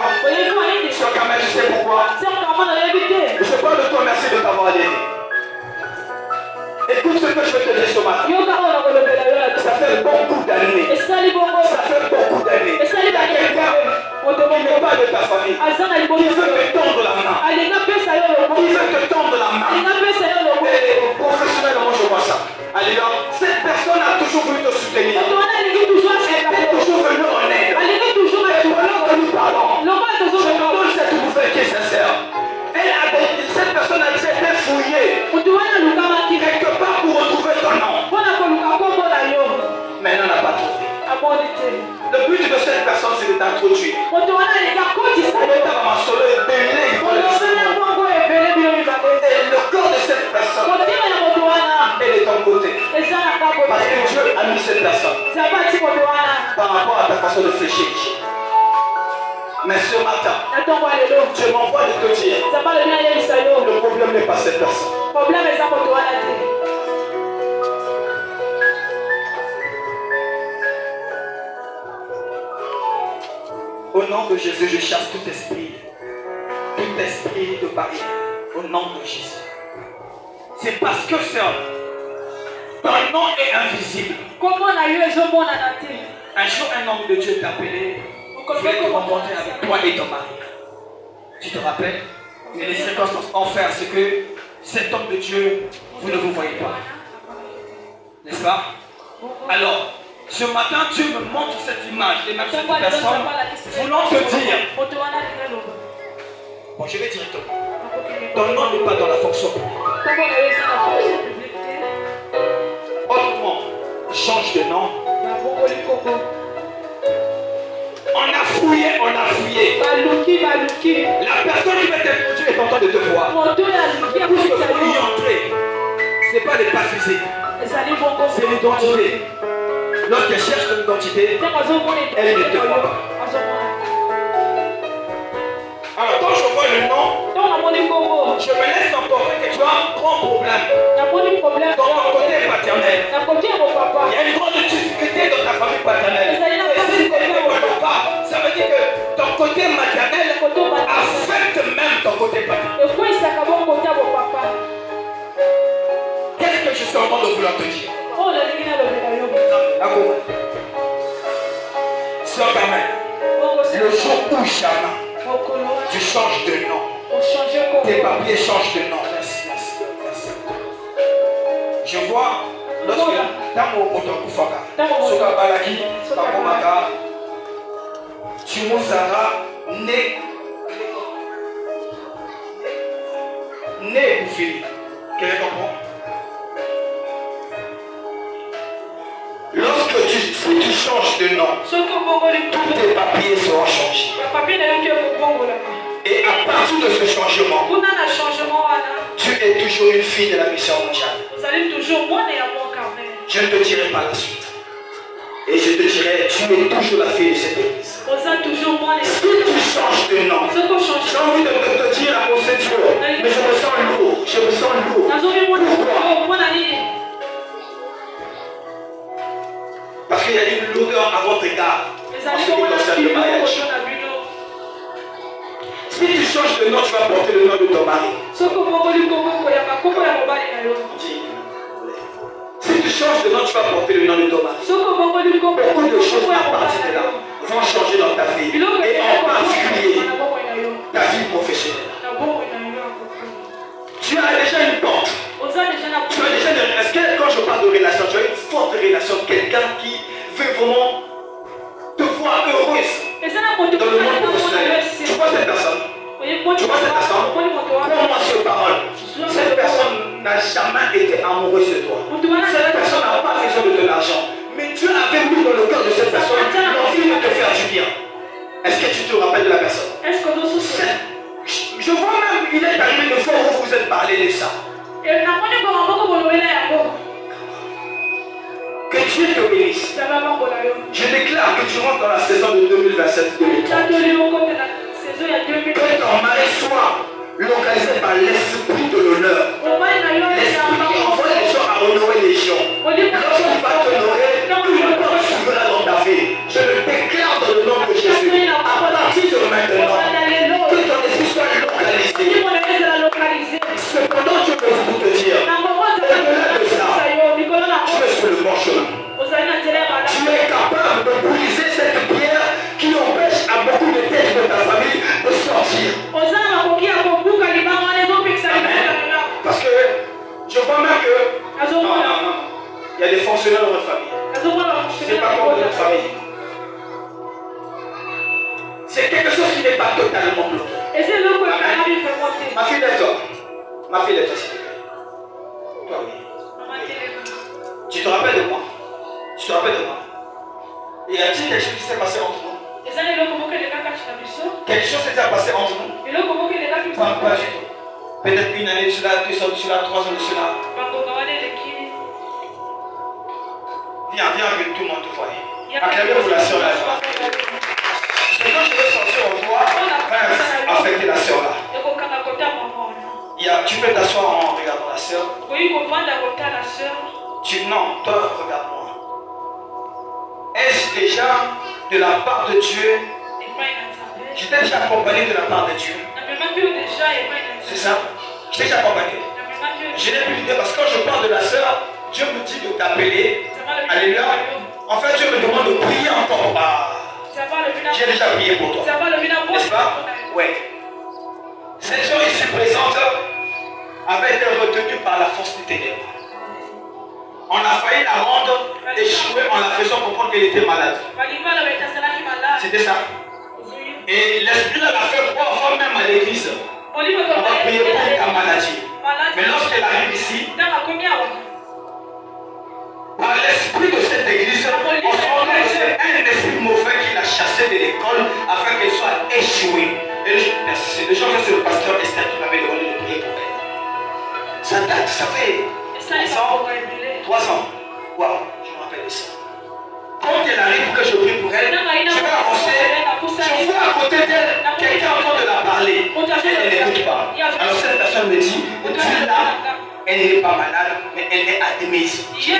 Sœur Carmel, tu sais pourquoi? Je parle de toi, merci de t'avoir aidé. Écoute ce que je vais te dire ce matin. Ça fait beaucoup d'années. Ça fait beaucoup d'années. Il y a quelqu'un qui n'est pas de ta famille, qui veut te tendre la main. Qui veut te tendre la main. Et professionnellement, je vois ça. Alléluia. Cette personne a toujours voulu te soutenir. Elle est toujours venue en aide. Et pendant que nous parlons, je te donne cette nouvelle qui est sincère. Cette personne a déjà été fouillée quelque part pour retrouver ton nom. Mais elle n'en a pas trouvé. Le but de cette personne, c'est de t'introduire. Et le corps de cette personne, elle est ton côté. Parce que Dieu a mis cette personne par rapport à ta façon de réfléchir. Mais ce matin, je m'envoie de te dire, le problème n'est pas cette personne. Au nom de Jésus, je chasse tout esprit de barrière. Au nom de Jésus. C'est parce que ton nom est invisible. Un jour, un homme de Dieu t'a appelé. Je voulais te rencontrer avec toi et ton mari. Tu te rappelles? Mais les circonstances ont fait à ce que cet homme de Dieu, vous ne vous voyez pas. N'est-ce pas? Alors, ce matin, Dieu me montre cette image et même cette personne voulant te dire. Bon, je vais directement. Ton nom n'est pas dans la fonction publique. Autrement, change de nom. On a fouillé. La personne qui va t'introduire est en train de te voir. Pour y entrer, ce n'est pas les pas physiques, c'est l'identité. Lorsqu'elle cherche ton identité, elle ne te voit pas. Alors quand je vois le nom, je me laisse emporter que tu as un grand problème dans ton côté paternel. Il y a une grande difficulté dans ta famille paternelle. Et si tu ne comprends pas, ça veut dire que ton côté maternel affecte même ton côté paternel. Qu'est-ce que je suis en train de vouloir te dire? Sœur Carmel, le jour où jamais tu changes de nom, tes papiers changent de nom. Merci. Je vois lorsque Tamo Otokufaka, Soka Balaki, Pakomaka, Tumosara, né Boufili. Quelqu'un comprend? Lorsque tu changes de nom, tous tes papiers seront changés. Et à partir de ce changement, tu es toujours une fille de la mission mondiale. Je ne te dirai pas la suite. Et je te dirai, tu es toujours la fille de cette église. Si tu changes de nom, j'ai envie de te dire à mon Dieu, mais je me sens lourd. Pourquoi? Parce qu'il y a une lourdeur à votre égard en ce qui concerne le mariage. Si tu changes de nom, tu vas porter le nom de ton mari. Si tu changes de nom, tu vas porter le nom de ton mari. Beaucoup de choses à partir de là vont changer dans ta vie. Et en particulier, ta vie professionnelle. Tu as déjà une porte. Est-ce que quand je parle de relation, tu as une forte relation, quelqu'un qui veut vraiment te voir heureuse dans le monde professionnel? Tu vois cette personne? Tu vois cette personne? Comment se parole? Cette personne n'a jamais été amoureuse de toi. Cette personne n'a pas besoin de ton argent. Mais Dieu avait mis dans le cœur de cette personne l'envie de te faire du bien. Est-ce que tu te rappelles de la personne? Je vois même, il est arrivé une fois où vous êtes parlé de ça. Que Dieu te bénisse. Je déclare que tu rentres dans la saison de 2027-2030. Que ton mari soit localisé par l'esprit de l'honneur. L'esprit qui envoie les gens à honorer les gens. Lorsqu'il va t'honorer, une porte s'ouvrira dans ta vie. Je le déclare dans le nom de Jésus. À partir de maintenant, que ton esprit soit localisé. Cependant, je peux vous te dire, au-delà de ça, tu es sur le bon chemin. Tu es capable de briser cette pierre qui empêche à beaucoup de têtes de ta famille de sortir. Parce que je vois même que non, il y a des fonctionnaires dans notre famille. C'est pas comme dans notre famille. C'est quelque chose qui n'est pas totalement bloqué. Ma fille, lève-toi. Ma fille, lève-toi. Toi, oui. Tu te rappelles de moi? Tu te rappelles de moi? Et y a-t-il quelque chose qui s'est passé entre nous? Quelque chose s'est passé entre nous? Pas du tout. Peut-être une année de cela, 2 ans de cela, 3 ans de cela. Viens, que tout le monde te voie. Acclamez pour la sœur là. Ce que je veux sortir en toi va affecter la sœur là. Tu peux t'asseoir en regardant la sœur. Non, toi, regarde-moi. Est-ce déjà de la part de Dieu? Je t'ai déjà accompagné de la part de Dieu. C'est ça? Je t'ai déjà accompagné. Je n'ai plus l'idée parce que quand je parle de la sœur, Dieu me dit de t'appeler. Alléluia. En fait, Dieu me demande de prier encore. J'ai déjà prié pour toi. N'est-ce pas? Oui. Cette sœur ici présente avait été retenue par la force des ténèbres. On a failli la rendre échouer en la faisant comprendre qu'elle était malade. C'était ça. Et l'esprit l'a fait 3 fois même à l'église. On va prier pour ta maladie. Mais lorsqu'elle arrive ici, par l'esprit de cette église, on se rend compte que c'est un esprit mauvais qui l'a chassée de l'école afin qu'elle soit échouée. Et les gens que c'est le pasteur Esther qui m'avait demandé de prier pour elle. Ça date, ça fait 2 ans, 3 ans. Waouh, je me rappelle de ça. Quand elle arrive, que je prie pour elle, je vais avancer. Je vois à côté d'elle quelqu'un en train de la parler. Elle n'écoute pas. Alors cette personne me dit, Dieu là, elle n'est pas malade, mais elle est admise. C'est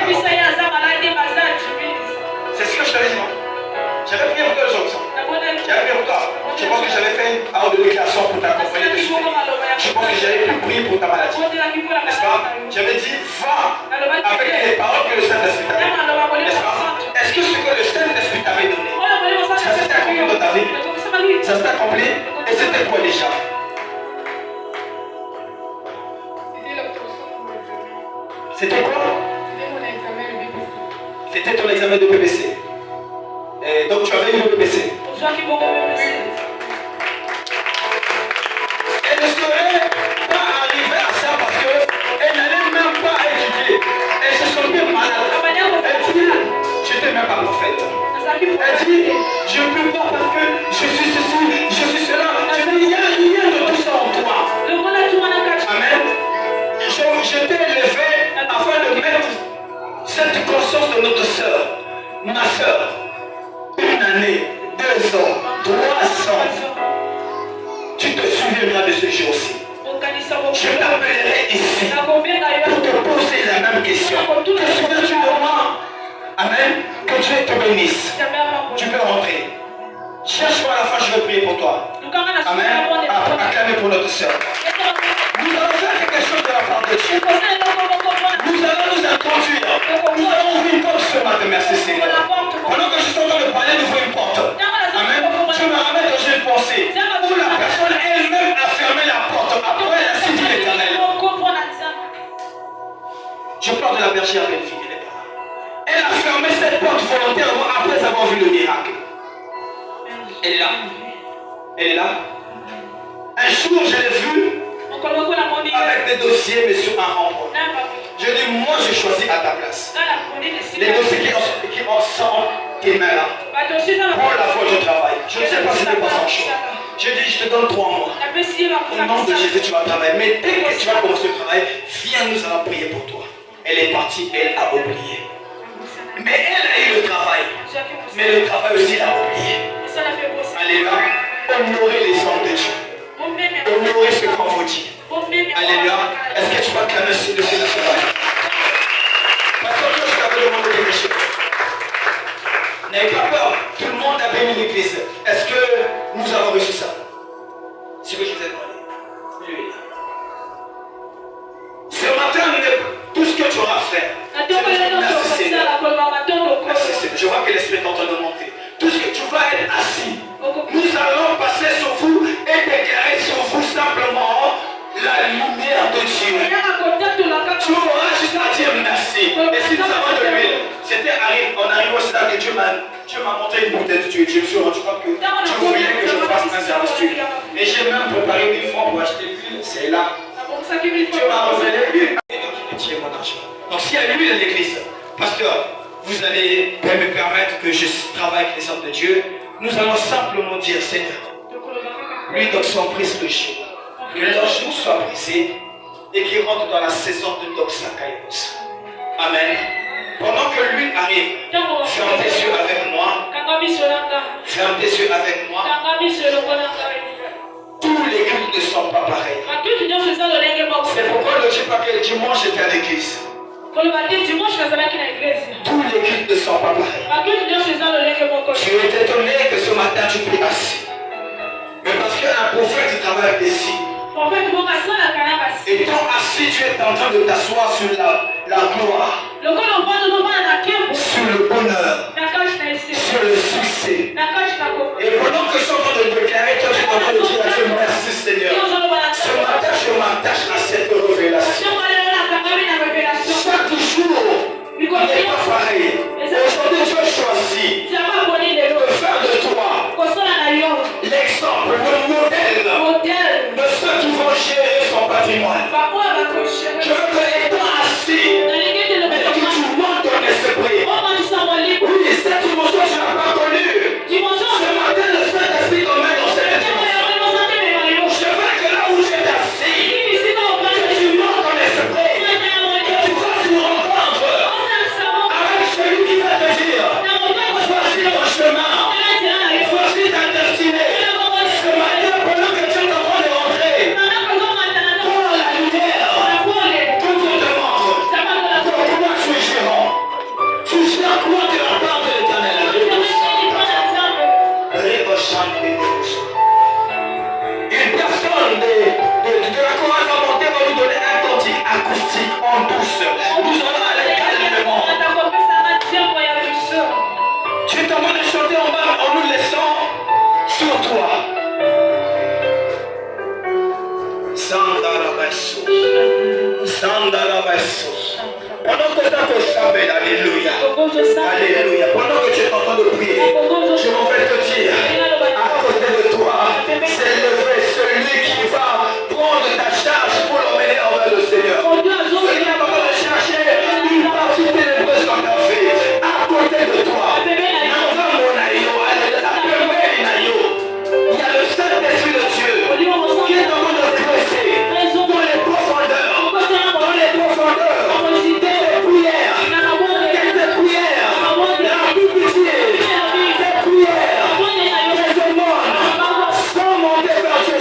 ce que je t'avais dit, non? J'avais prié pour toi aujourd'hui. J'avais prié pour toi. Je pense que j'avais fait une parole de déclaration pour t'accompagner de suite. Je pense que j'avais pu prier pour ta maladie. N'est-ce pas? J'avais dit, va avec les paroles que le Saint-Esprit t'a données. N'est-ce pas? Est-ce que ce que le Saint-Esprit t'avait donné, ça s'est accompli dans ta vie? Ça s'est accompli? Et c'était quoi déjà? C'était quoi? C'était ton examen de BPC. Et donc tu avais eu le BPC. Elle ne serait pas arrivée à ça parce qu'elle n'allait même pas étudier. Elle se sentait malade. Elle dit, je n'étais même pas prophète. Elle dit, je ne peux pas parce que je suis ceci, je suis cela. Je dis, il n'y a rien de tout ça en toi. Amen. Je t'ai élevé afin de mettre cette conscience de notre soeur, ma soeur. 1 année, 2 ans, 3 ans. Tu te souviendras de ce jour-ci. Je t'appellerai ici pour te poser la même question. Te souviens-tu de moi? Amen. Que Dieu te bénisse. Tu peux rentrer. Cherche-moi à la fin, je vais prier pour toi. Amen. Acclamez pour notre soeur. Nous allons faire quelque chose de la part de Dieu. Nous allons nous introduire. Nous allons ouvrir une porte ce matin. Merci Seigneur. Pendant que je suis en train de parler d'ouvrir une porte. Amen. Je me ramène dans une pensée où la personne elle-même a fermé la porte. Après, elle a ainsi dit l'Éternel. Je parle de la bergère Belle-Fille. Elle a fermé cette porte volontairement après avoir vu le miracle. Elle est là. Elle est là. Un jour, je l'ai vu avec des dossiers, mais sur un rempart. Je dis, moi, je choisis à ta place. Les dossiers qui ressemblent tes mains là. Pour la fois, je travaille. Je ne sais pas si tu pas sans choix. Je dis, je te donne 3 mois. Au nom de Jésus, tu vas travailler. Mais dès que tu vas commencer le travail, viens, nous allons prier pour toi. Elle est partie, elle a oublié. Mais elle a eu le travail. Mais le travail aussi, elle a oublié. Alléluia. Honorer les hommes de Dieu. Honorer ce qu'on vous dit. Alléluia. Est-ce que tu vas clamer sur le travail? Parce que je t'avais demandé quelque chose. N'ayez pas peur. Tout le monde a béni l'église. Est-ce que nous avons reçu ça? Ce que je vous ai demandé. Lui. Ce matin, tout ce que tu auras fait. Merci Seigneur. Merci Seigneur. Je vois que l'esprit est en train de monter. Tout ce que tu vas être assis. Nous allons passer sur vous et déclarer sur vous simplement la lumière de Dieu. Tu auras juste à dire merci. Et si nous avons de l'huile, on arrive au stade que Dieu m'a montré une bouteille d'huile. Je me suis rendu compte que Dieu voulait que je fasse un service d'huile. Et j'ai même préparé des fonds pour acheter l'huile. C'est là. Dieu m'a révélé l'huile. Et donc il me tire mon argent. Donc s'il y a l'huile de l'église, pasteur, vous allez me permettre que je travaille avec les hommes de Dieu. Nous allons simplement dire, Seigneur, lui donc son prise le jour, que leur jour soit brisé et qu'il rentre dans la saison de Doxa Kairos. Amen. Pendant que lui arrive, ferme tes yeux avec moi. Ferme tes yeux avec moi. Tous les cultes ne sont pas pareils. C'est pourquoi ne dis pas que dimanche j'étais à l'église. Tous les cultes ne sont pas pareils. Je suis étonné que ce matin tu pries assis. Mais parce qu'un prophète travaille ici. Étant assis, tu es en train de t'asseoir sur la gloire, sur le bonheur, sur le succès. Et pendant que je suis en train de le déclarer, toi tu es en train de dire à Dieu merci Seigneur. Ce matin je m'attache à cette révélation. Chaque jour, il n'est pas pareil. Aujourd'hui Dieu choisit de faire de toi l'exemple, le modèle de ceux qui vont gérer son patrimoine. Je veux que étant assis, mais que tu montes ton esprit. Oui, cette dimension tu n'as pas connue. Ce matin le Saint-Esprit t'emmène dans cette dimension. Je veux que là où tu es assis, que tu montes ton esprit, que tu fasses une rencontre avec celui qui va te dire voici ton chemin, voici ta destinée. Ce matin, pendant que tu es en train de rentrer dans la lumière, tout te montre pourquoi tu es gérant. Tu gères quoi de la part de l'Éternel. Une personne de la chorale va monter, va nous donner un cantique acoustique en douce. Nous allons aller calmement. Tu es en train de chanter en bas en nous laissant sur toi. Sandarabasso. Pendant que tu as alléluia. Alléluia. Pendant que tu es en train de prier, je m'en vais te dire, à côté de toi, c'est levé celui qui va prendre ta charge pour l'emmener envers le Seigneur. Celui qui va te chercher une partie ténébreuse dans ta vie. À côté de toi, il y a le Saint-Esprit de Dieu qui est en train de creuser dans les profondeurs de tes prières, la pitié, tes prières, tes demandes, sans monter vers Dieu.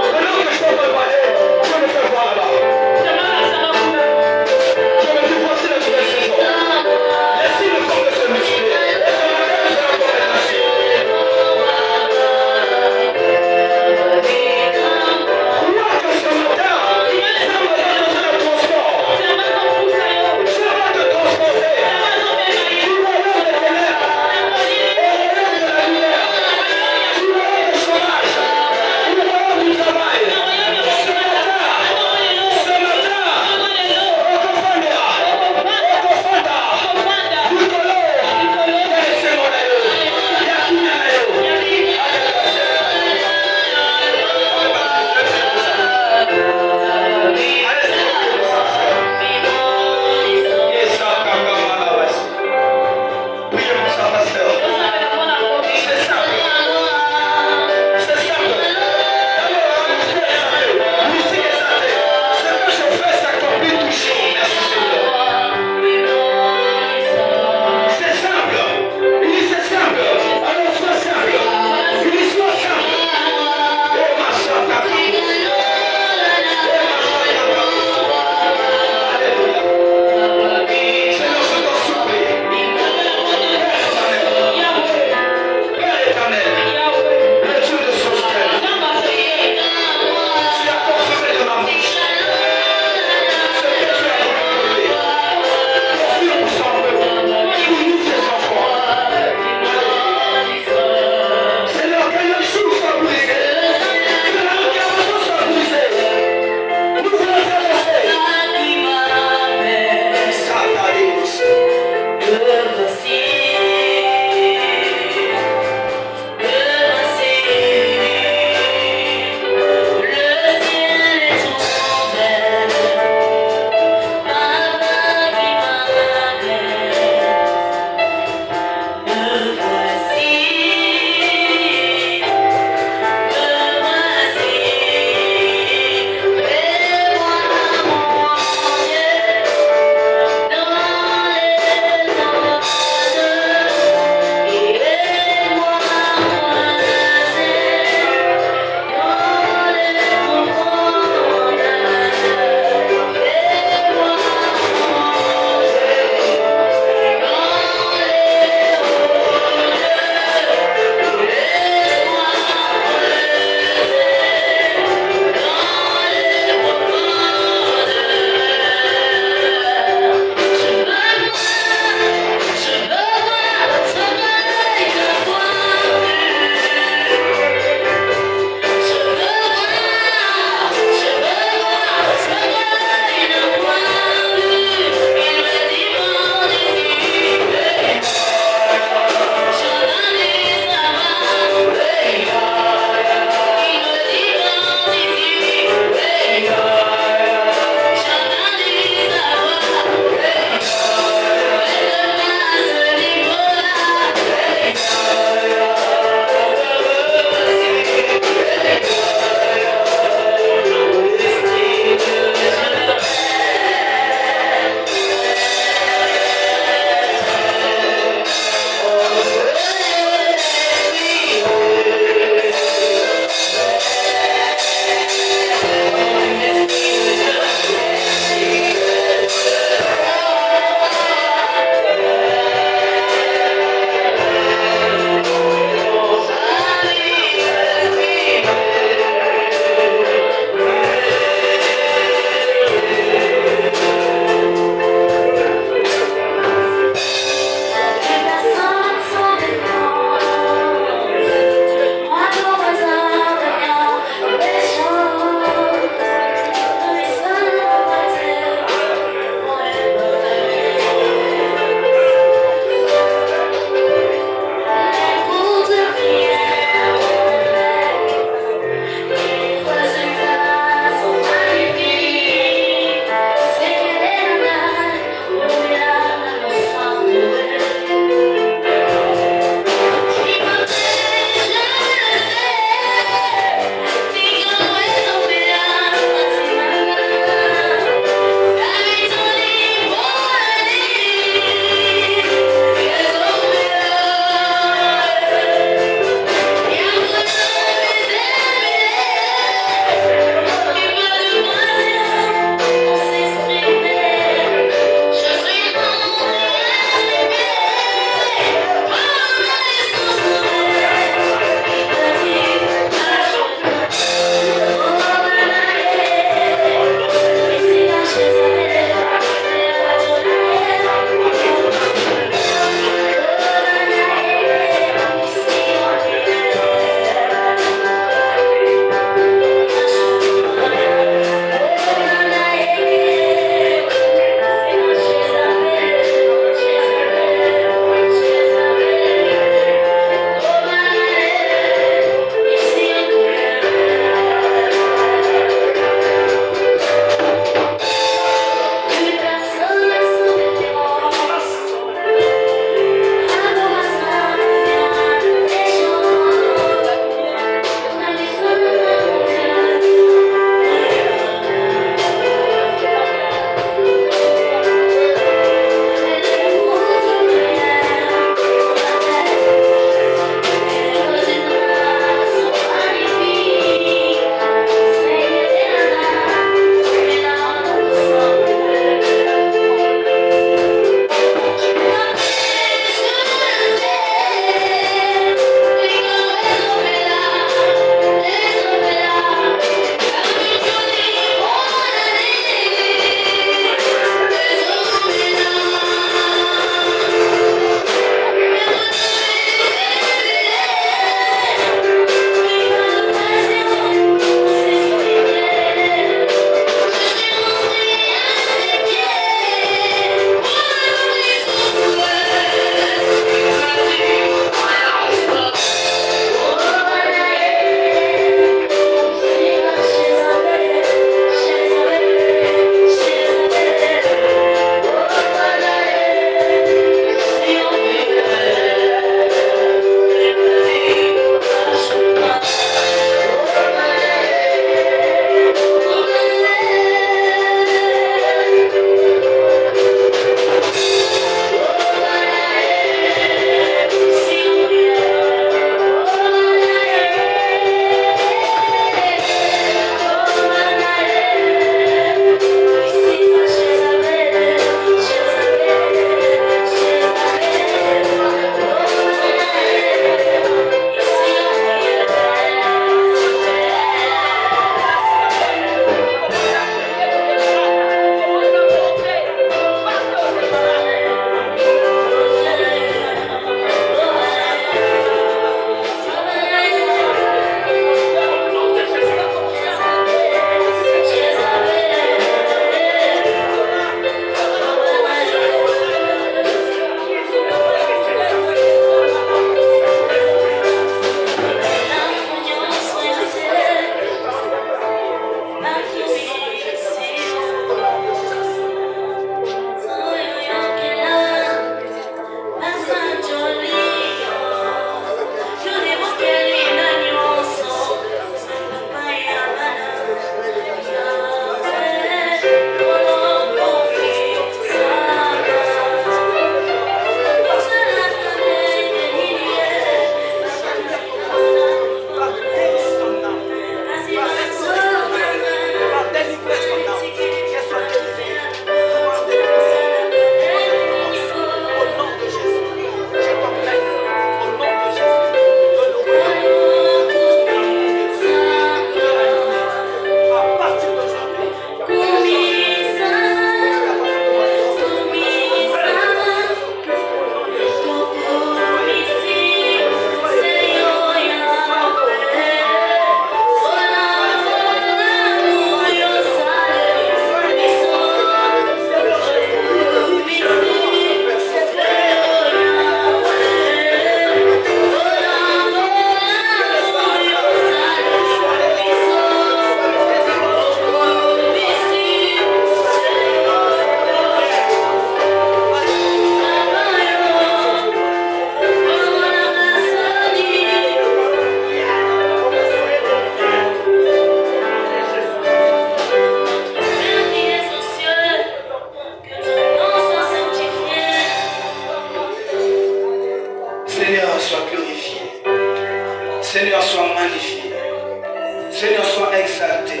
sois exalté.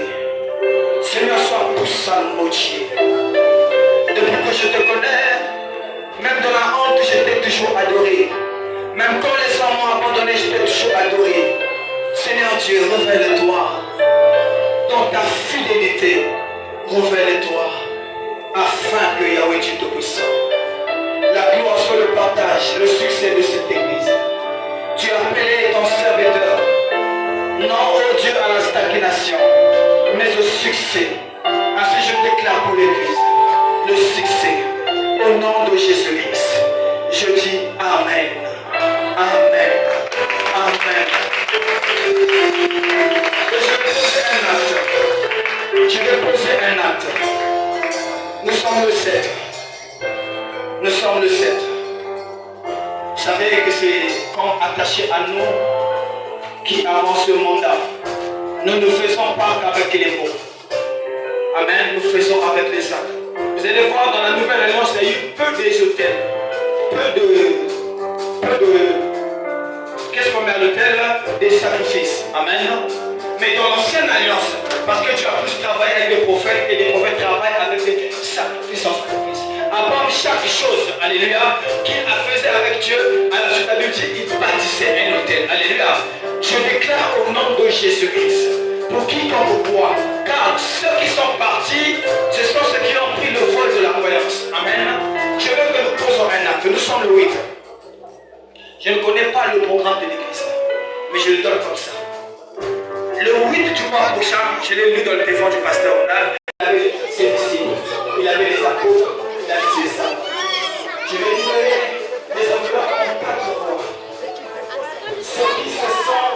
Seigneur, sois puissant, mon Dieu. Depuis que je te connais, même dans la honte, je t'ai toujours adoré. Même quand les hommes m'ont abandonné, je t'ai toujours adoré. Seigneur Dieu, révèle-toi. Dans ta fidélité, révèle-toi. Afin que Yahweh Dieu Tout-Puissant, la gloire soit le partage, le succès de cette église. Tu as appelé ton serviteur, non, oh Dieu, à la stagnation, mais au succès. Ainsi je déclare pour l'église, le succès, au nom de Jésus-Christ. Je dis Amen. Amen. Amen. Je vais poser un acte. Je vais poser un acte. Nous sommes le 7. Nous sommes le 7. Vous savez que c'est comme attaché à nous qui avons ce mandat. Nous ne faisons pas qu'avec les mots. Amen. Nous faisons avec les actes. Vous allez voir dans la nouvelle alliance, il y a eu peu d'hôtels. Qu'est-ce qu'on met à l'hôtel? Des sacrifices. Amen. Mais dans l'ancienne alliance, parce que tu as plus travaillé avec des prophètes et les prophètes travaillent avec des sacrifices en sacrifice. Avant chaque chose, alléluia, qu'il a fait avec Dieu, à la suite de la Bible dit, il bâtissait un hôtel. Alléluia. Je déclare au nom de Jésus-Christ, pour quiconque boit, car ceux qui sont partis, ce sont ceux qui ont pris le vol de la croyance. Amen. Je veux que nous posons un acte. Nous sommes le 8. Je ne connais pas le programme de l'église, mais je le donne comme ça. Le 8 du mois prochain, je l'ai lu dans le téléphone du pasteur Ronald. Il avait ses disciples, il avait les apôtres, il avait ses saints. Je vais libérer les enveloppes en 4 mois. Ceux qui se sont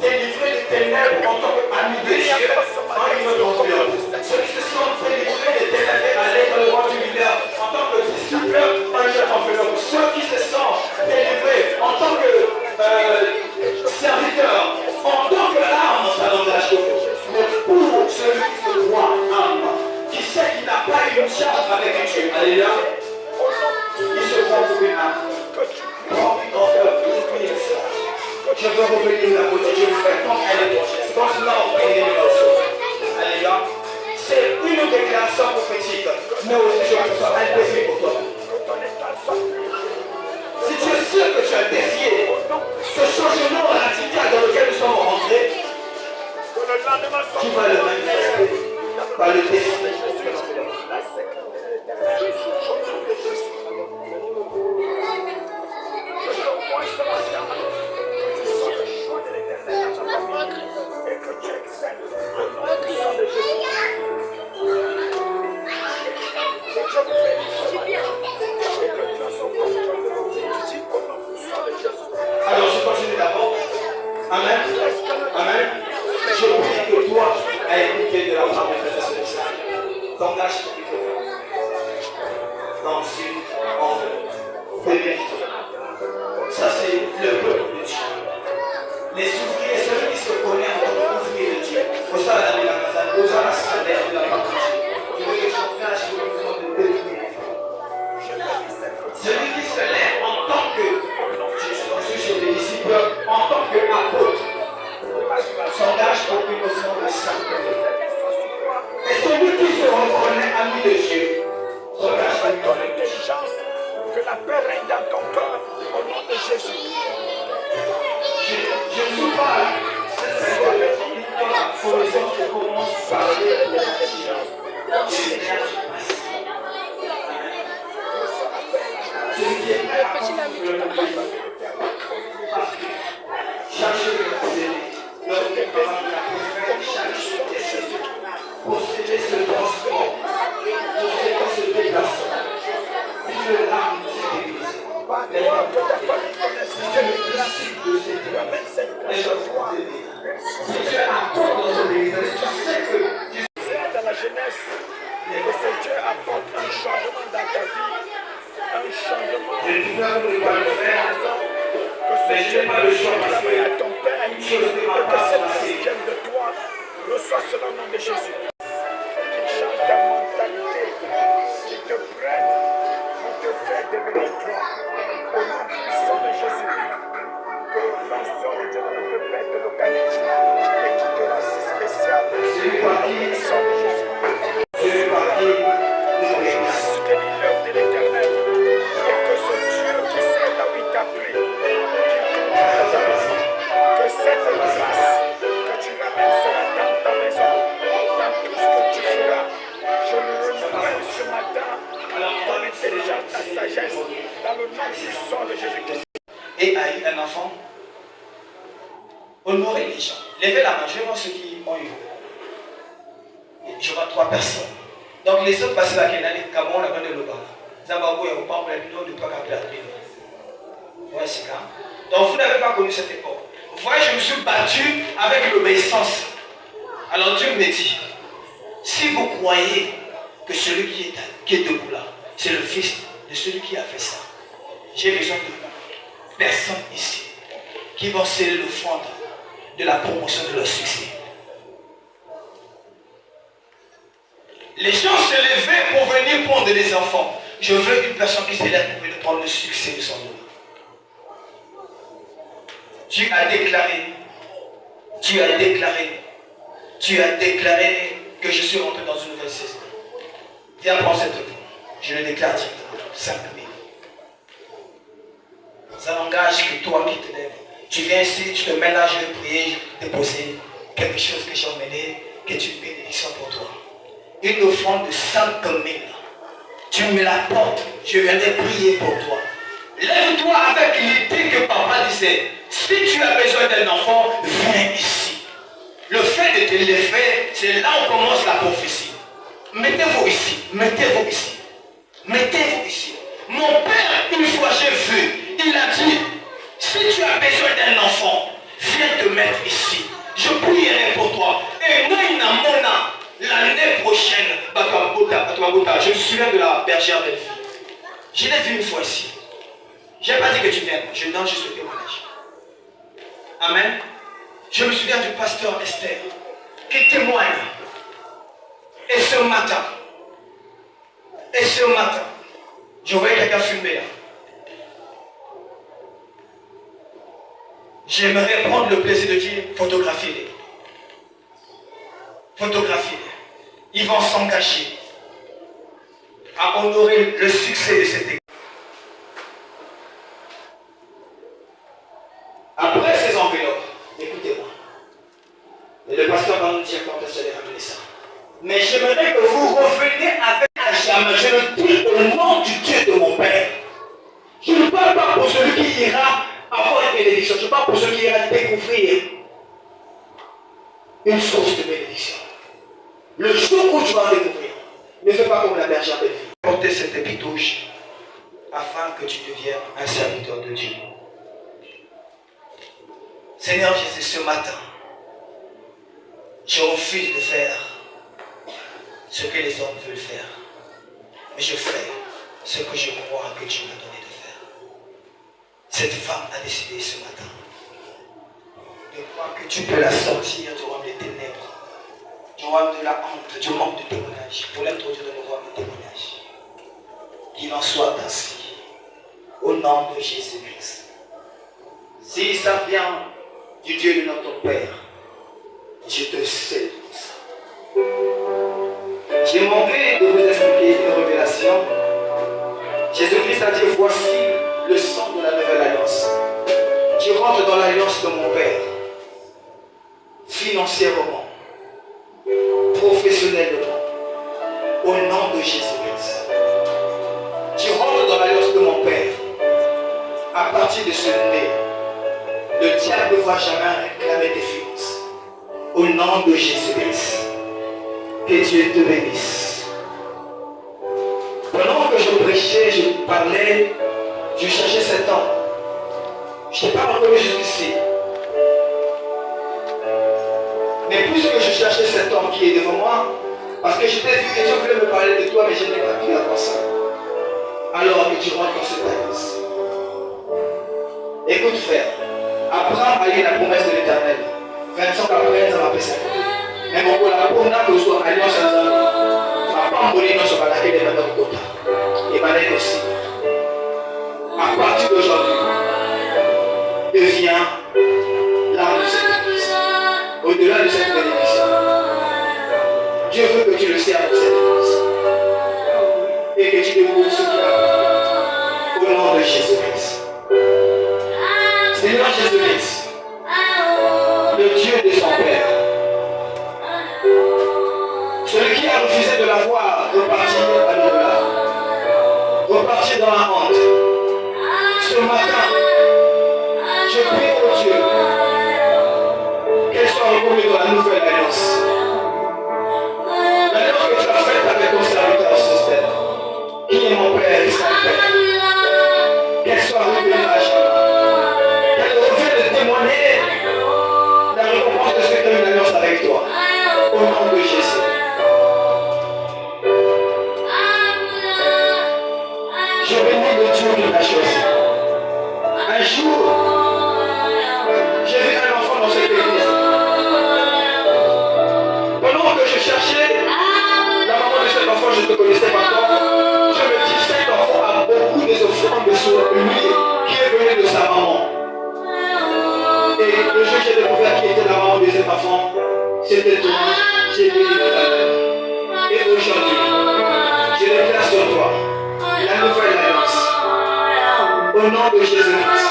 délivrés des ténèbres en tant qu'amis de Dieu, en une autre enveloppe. Ceux qui se sont délivrés des ténèbres à aller dans le monde du leader, en tant que disciples, en une autre enveloppe. Ceux qui se sont délivrés en tant que serviteurs, en tant qu'arme, ça l'engage. Mais pour celui qui se voit âme, qui sait qu'il n'a pas une charge avec Dieu, alléluia, il se prend pour une âme. Je veux revenir la beauté, je veux faire comme elle est prochaine. Comme cela, on peut aider les alléluia. C'est une déclaration prophétique, mais aussi je veux que ce soit un défi pour toi. Si tu es sûr que tu as défié ce changement radical dans lequel nous sommes rentrés, tu vas le manifester par le défi. Alors je continue d'abord. Amen. Amen. Je prie que toi, à écouter de la part de Frère Célestin. T'engage pour qu'il faut faire. Dans une enveloppe. Ça c'est le peuple de Dieu. Les ouvriers, celui qui se connaît en tant qu'ouvrier de Dieu. Pour ça, la Bible a dit, aux gens la salaire de la part de Dieu. Je veux que j'engage pour le besoin de devenir. Celui qui se lève en tant que des disciples, en tant qu'apôtre, s'engage pour une notion de sainteté. Et celui qui se reconnaît ami de Dieu, s'engage pour une notion de chance. Que la paix règne dans ton cœur au nom de Jésus. Je ne suis pas cette pour les gens qui commencent à parler de la diligence. Celui qui est prêt à comprendre le monde. Cherchez le posséder. Notre parents de la prophète cherche le posséder. Posséder ce transport. Posséder ce déplacement. Si tu es là, c'est l'église. Les gens de ta famille connaissent le principe de cette église. Les gens vont t'aider. Si tu es à toi dans cette église, tu sais que tu sais dans la jeunesse que ce Dieu apporte un changement dans ta vie. Un changement. Je ne peux pas le faire. Mais je n'ai pas le choix parce que à ton Père, une chose ne va pas se passer. De toi, reçois cela au nom de Jésus. Qu'il change ta mentalité, qu'il te prenne pour te faire devenir gloire. Au nom puissant de Jésus, que l'onction de Dieu ne peut pas être localisée et qui te rend si spécial. celui par qui nous réunissons. Soutenir l'œuvre de l'Éternel et que ce Dieu qui sait là où il t'a pris, que cette grâce que tu ramènes ce matin dans ta maison, dans tout ce que tu feras, je le renouvelle ce matin, ton intelligence, ta sagesse, dans le nom puissant de Jésus-Christ. Et a eu un enfant. Honorer les gens. Levez la main, je vais voir ceux qui ont eu. Je vois 3 personnes. Donc les autres passent la Kenani, Cameroun, la bande de Loba. Zababou et Opa, la vidéo de pas capter la vidéo. Ouais, c'est ça. Donc vous n'avez pas connu cette époque. Vous voyez, je me suis battu avec l'obéissance. Alors Dieu me dit, si vous croyez que celui qui est debout là, c'est le fils de celui qui a fait ça, j'ai besoin de personnes ici qui vont sceller l'offrande de la promotion de leur succès. Les gens se levaient pour venir prendre des enfants. Je veux une personne qui se lève pour venir prendre le succès de son nom. Tu as déclaré que je suis rentré dans une nouvelle saison. Viens prendre cette œuvre. Je le déclare directement. 5 000. Ça n'engage que toi qui te lèves. Tu viens ici, tu te mets là, je vais prier, je vais te déposer quelque chose que j'ai emmené, que tu es une bénédiction pour toi. Une offrande de 5 000. Tu me la portes, je viendrai prier pour toi. Lève-toi avec l'idée que papa disait, si tu as besoin d'un enfant, viens ici. Le fait de te lever, c'est là où commence la prophétie. Mettez-vous ici, mettez-vous ici, mettez-vous ici. Mon père, une fois j'ai vu, il a dit, si tu as besoin d'un enfant, viens te mettre ici. Je prierai pour toi. Et Naïna Mona, l'année prochaine, je me souviens de la bergère belle fille. Je l'ai vue une fois ici. Je n'ai pas dit que tu viennes, je donne juste le témoignage. Amen. Je me souviens du pasteur Esther qui témoigne. Et ce matin, je voyais quelqu'un fumer là. J'aimerais prendre le plaisir de dire photographier-les. Photographier-les. Ils vont s'engager à honorer le succès de cette église. Après ces enveloppes, écoutez-moi. Et le pasteur va nous dire quand est-ce qu'il a ramené ça. Mais j'aimerais que vous reveniez avec à jamais. Je le dis au nom du Dieu de mon Père. Je ne parle pas pour celui qui ira avoir une bénédiction. Je parle pour celui qui ira découvrir une source de bénédiction. Le jour où tu vas découvrir, ne fais pas comme la bergère belle fille. Portez cette épitouche afin que tu deviennes un serviteur de Dieu. Seigneur Jésus, ce matin, je refuse de faire ce que les hommes veulent faire. Mais je fais ce que je crois que Dieu m'a donné de faire. Cette femme a décidé ce matin de croire que tu peux la sortir du royaume des ténèbres, du royaume de la honte, du manque de témoignage, pour l'introduire dans le royaume des témoignages. Qu'il en soit ainsi, au nom de Jésus-Christ. Si ça vient du Dieu de notre Père, je te sais tout ça. J'ai manqué de vous expliquer une révélation. Jésus-Christ a dit, voici le sang de la nouvelle alliance. Tu rentres dans l'alliance de mon Père, financièrement, professionnellement, au nom de Jésus-Christ. Tu rentres dans l'alliance de mon Père. À partir de ce nez, le diable ne va jamais réclamer tes finances. Au nom de Jésus-Christ. Que Dieu te bénisse. Pendant que je prêchais, je parlais, je cherchais cet homme. Je n'ai pas reconnu jusqu'ici. Mais puisque je cherchais cet homme qui est devant moi, parce que je t'ai vu et Dieu voulait me parler de toi, mais je n'ai pas pu avant ça. Alors que tu rentres dans cette alliance. Écoute frère, Abraham a eu la promesse de l'Éternel. 20 ans après, ça m'a fait 50. Mais mon gars, la promesse que soit alliance à ça, ma femme mourut dans ce balai de la Kota. Et ma lettre aussi. À partir d'aujourd'hui, devient l'âme de cette église. Au-delà de cette bénédiction, Dieu veut que tu le serves dans cette église. Et que tu découvres ce qu'il a. Au nom de Jésus-Christ. Seigneur Jésus-Christ, le Dieu de son Père, celui qui a refusé de la voir repartir à l'au-delà, repartir dans la honte. Ce matin, je prie au Dieu qu'elle soit reconnue dans la nouvelle alliance. L'alliance que tu as faite avec ton serviteur système, qui est mon Père et son Père, qu'elle soit reconnue à jamais. Qu'elle revienne de témoigner la récompense de ceux qui ont une alliance avec toi. Au nom de Jésus. Je bénis le Dieu qui t'a choisi. Un jour, j'ai vu un enfant dans cette église. Pendant que je cherchais la maman de cet enfant, je ne te connaissais pas encore. Je me dis, cet enfant a beaucoup des offrandes sur lui qui est venu de sa maman. Et le jour que j'ai découvert qui était la maman de cet enfant, c'était toi. J'ai béni de ta mère. Et aujourd'hui, je déclare sur toi la nouvelle alliance. Au nom de Jésus-Christ.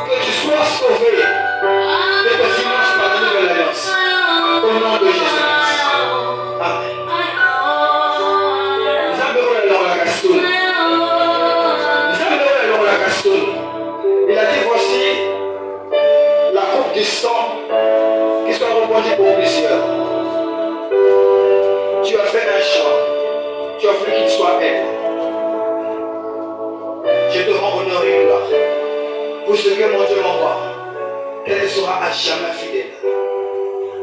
Que tu sois sauvé de tes finances par la nouvelle alliance. Au nom de Jésus-Christ. Amen. Il a dit voici la coupe du sang qui soit répandue pour plusieurs. Tu as fait un chant. Tu as voulu qu'il soit aimé. Je te rends honneur et gloire pour ce que mon Dieu m'envoie, qu'elle te sera à jamais fidèle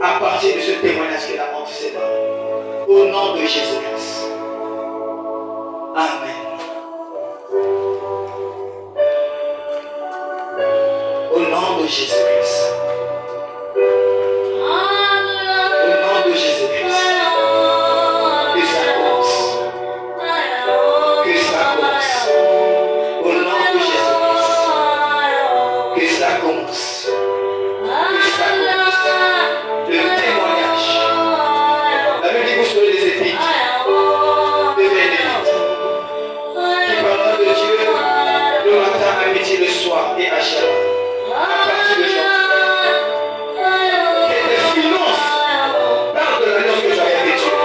à partir de ce témoignage qu'elle a entre ses mains. Au nom de Jésus-Christ. Amen. Au nom de Jésus-Christ. Au nom de Jésus-Christ. Que ça commence. Que ça commence. Au nom de Jésus-Christ. Que ça commence. Que ça commence. Le témoignage. La Bible dit que vous serez des épîtres. Des bénédictes. Qui parlent de Dieu le matin, à midi, le soir et à chaque fois. À partir de aujourd'hui. Que tes finances parlent de l'alliance que tu as avec Dieu.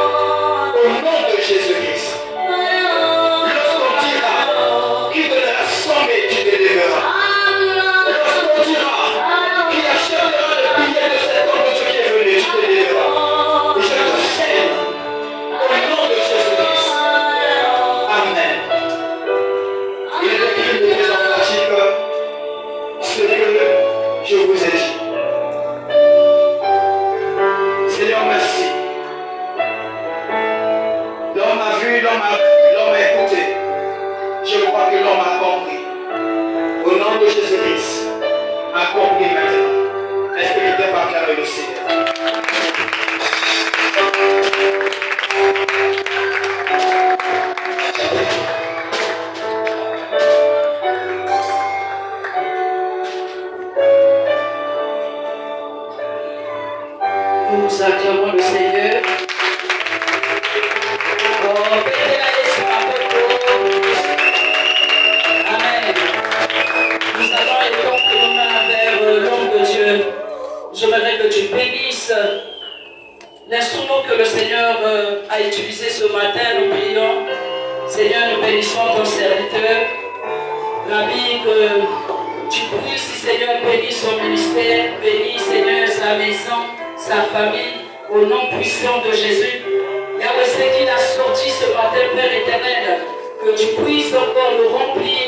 Au nom de Jésus-Christ. Lorsqu'on dira qui donnera 100 000, tu te délivreras. Lorsqu'on dira qui achètera le billet de cet homme de Dieu qui est venu, tu te délivreras. Je te scelle au nom de Jésus-Christ. Amen. Il est écrit de tes en pratique ce que je vous ai dit. Seigneur, merci. L'homme a vu, l'homme a écouté. Je crois que l'homme a compris. Au nom de Jésus-Christ, a compris maintenant. Est-ce que tu t'es pas clair le Seigneur? Nous acclamons le Seigneur. Oh, bénis la Jésus à Amen. Nous allons étendre nos mains vers l'homme de Dieu. J'aimerais que tu bénisses l'instrument que le Seigneur a utilisé ce matin. Nous prions. Seigneur, nous bénissons ton serviteur. Rabbi, que tu puisses, Seigneur, bénis son ministère, bénis, Seigneur, sa maison, sa famille, au nom puissant de Jésus. Yahweh, c'est qu'il a sorti ce matin, Père éternel, que tu puisses encore le remplir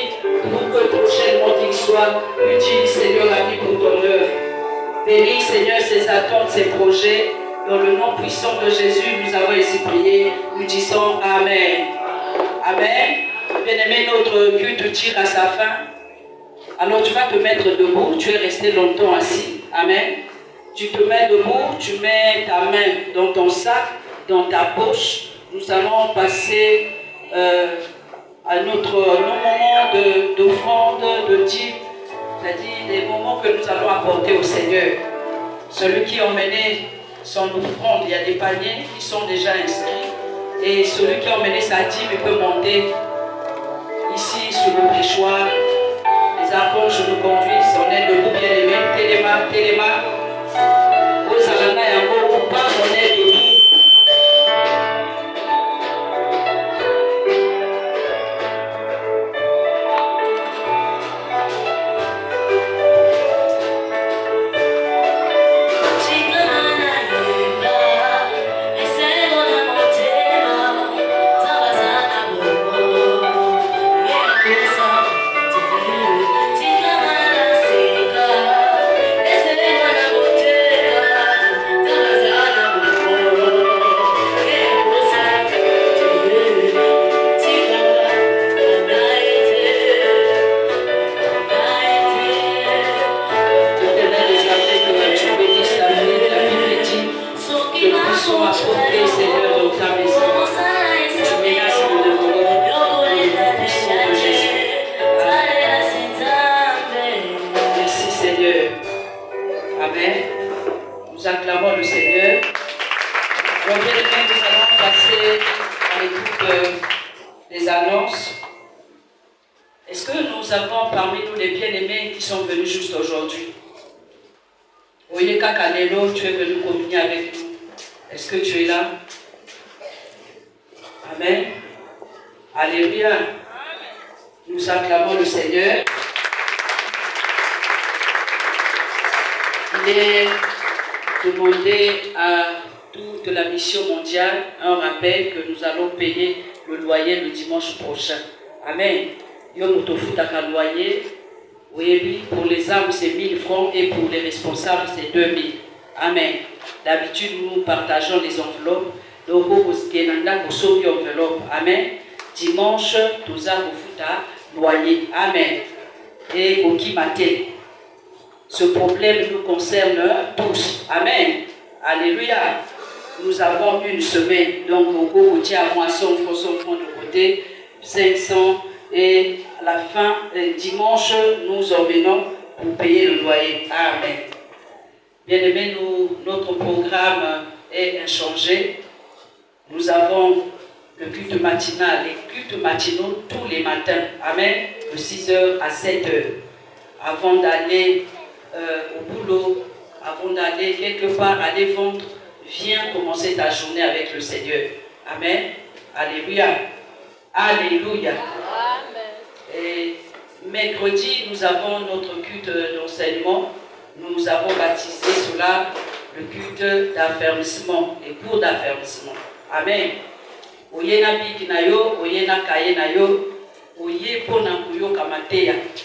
pour que prochainement il soit utile, Seigneur, la vie pour ton œuvre. Bénis, Seigneur, ses attentes, ses projets. Dans le nom puissant de Jésus, nous avons ainsi prié. Nous disons Amen. Amen. Bien-aimé, notre culte tire à sa fin. Alors tu vas te mettre debout. Tu es resté longtemps assis. Amen. Tu te mets debout, tu mets ta main dans ton sac, dans ta poche. Nous allons passer à nos moments d'offrande, de dîme, c'est-à-dire des moments que nous allons apporter au Seigneur. Celui qui a emmené son offrande. Il y a des paniers qui sont déjà inscrits. Et celui qui a emmené sa dîme peut monter ici sur le péchoir. Les archanges nous conduisent. On est debout, bien aimé. Téléma. Aux alana et en haut, on est debout. Tu es venu communier avec nous. Est-ce que tu es là? Amen. Alléluia. Nous acclamons le Seigneur. Il est demandé à toute la mission mondiale un rappel que nous allons payer le loyer le dimanche prochain. Amen. Loyer. Oui, pour les âmes, c'est 1000 francs et pour les responsables, c'est 2000. Amen. D'habitude, nous partageons les enveloppes. Donc, enveloppe. Amen. Dimanche, nous avons loyer. Amen. Et Koki Maté. Ce problème nous concerne tous. Amen. Alléluia. Nous avons une semaine. Donc, au tient à moi 100 francs de côté, 500. Et à la fin, dimanche, nous emmenons pour payer le loyer. Amen. Bien-aimés, notre programme est inchangé. Nous avons le culte matinal, les cultes matinaux tous les matins. Amen. De 6h à 7h. Avant d'aller au boulot, avant d'aller quelque part, aller vendre, viens commencer ta journée avec le Seigneur. Amen. Alléluia. Alléluia. Et mercredi, nous avons notre culte d'enseignement. Nous avons baptisé cela le culte d'affermissement, les cours d'affermissement. Amen.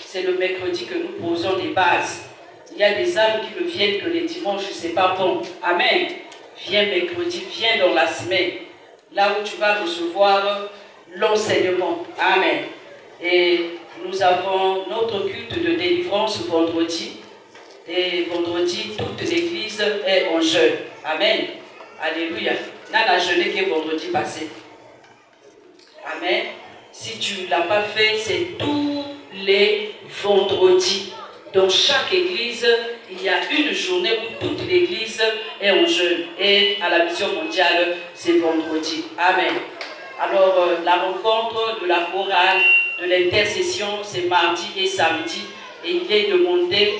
C'est le mercredi que nous posons des bases. Il y a des âmes qui ne viennent que les dimanches, ce n'est pas bon. Amen. Viens mercredi, viens dans la semaine, là où tu vas recevoir l'enseignement. Amen. Et nous avons notre culte de délivrance vendredi. Et vendredi, toute l'église est en jeûne. Amen. Alléluia. Nana jeûné qui est vendredi passé. Amen. Si tu ne l'as pas fait, c'est tous les vendredis. Dans chaque église, il y a une journée où toute l'église est en jeûne. Et à la mission mondiale, c'est vendredi. Amen. Alors, la rencontre de la chorale, de l'intercession, c'est mardi et samedi. Et il est demandé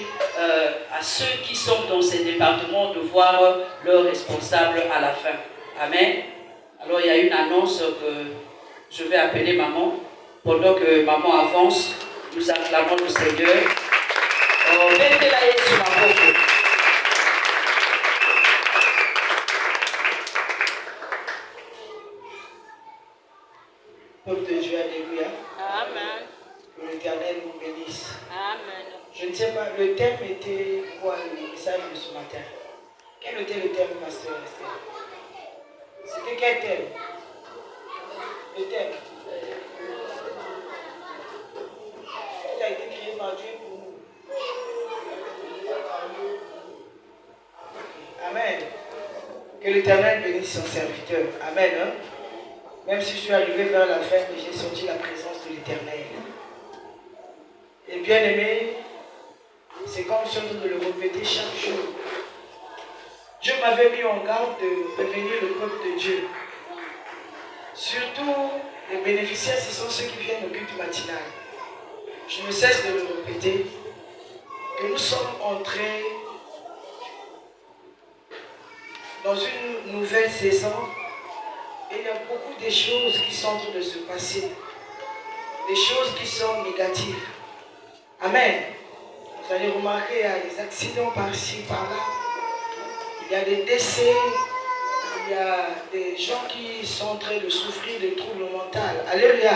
à ceux qui sont dans ces départements de voir leurs responsables à la fin. Amen. Alors, il y a une annonce que je vais appeler maman. Pendant que maman avance, nous acclamons le Seigneur. Mettez-la sur ma porte. Peuple de Dieu, alléluia. Amen. Que l'Éternel nous bénisse. Amen. Je ne sais pas, le thème était quoi, le message de ce matin? Quel était le thème, pasteur Esther? C'était quel thème? Le thème. Il a été créé par Dieu pour nous. Amen. Que l'Éternel bénisse son serviteur. Amen. Hein? Même si je suis arrivé vers la fin, j'ai senti la présence de l'Éternel. Et bien aimé, c'est comme si on de le répéter chaque jour. Dieu m'avait mis en garde de prévenir le peuple de Dieu. Surtout, les bénéficiaires, ce sont ceux qui viennent au culte matinal. Je ne cesse de le répéter, que nous sommes entrés dans une nouvelle saison et il y a beaucoup de choses qui sont en train de se passer. Des choses qui sont négatives. Amen. Vous allez remarquer, il y a des accidents par-ci, par-là. Il y a des décès. Il y a des gens qui sont en train de souffrir de troubles mentaux. Alléluia.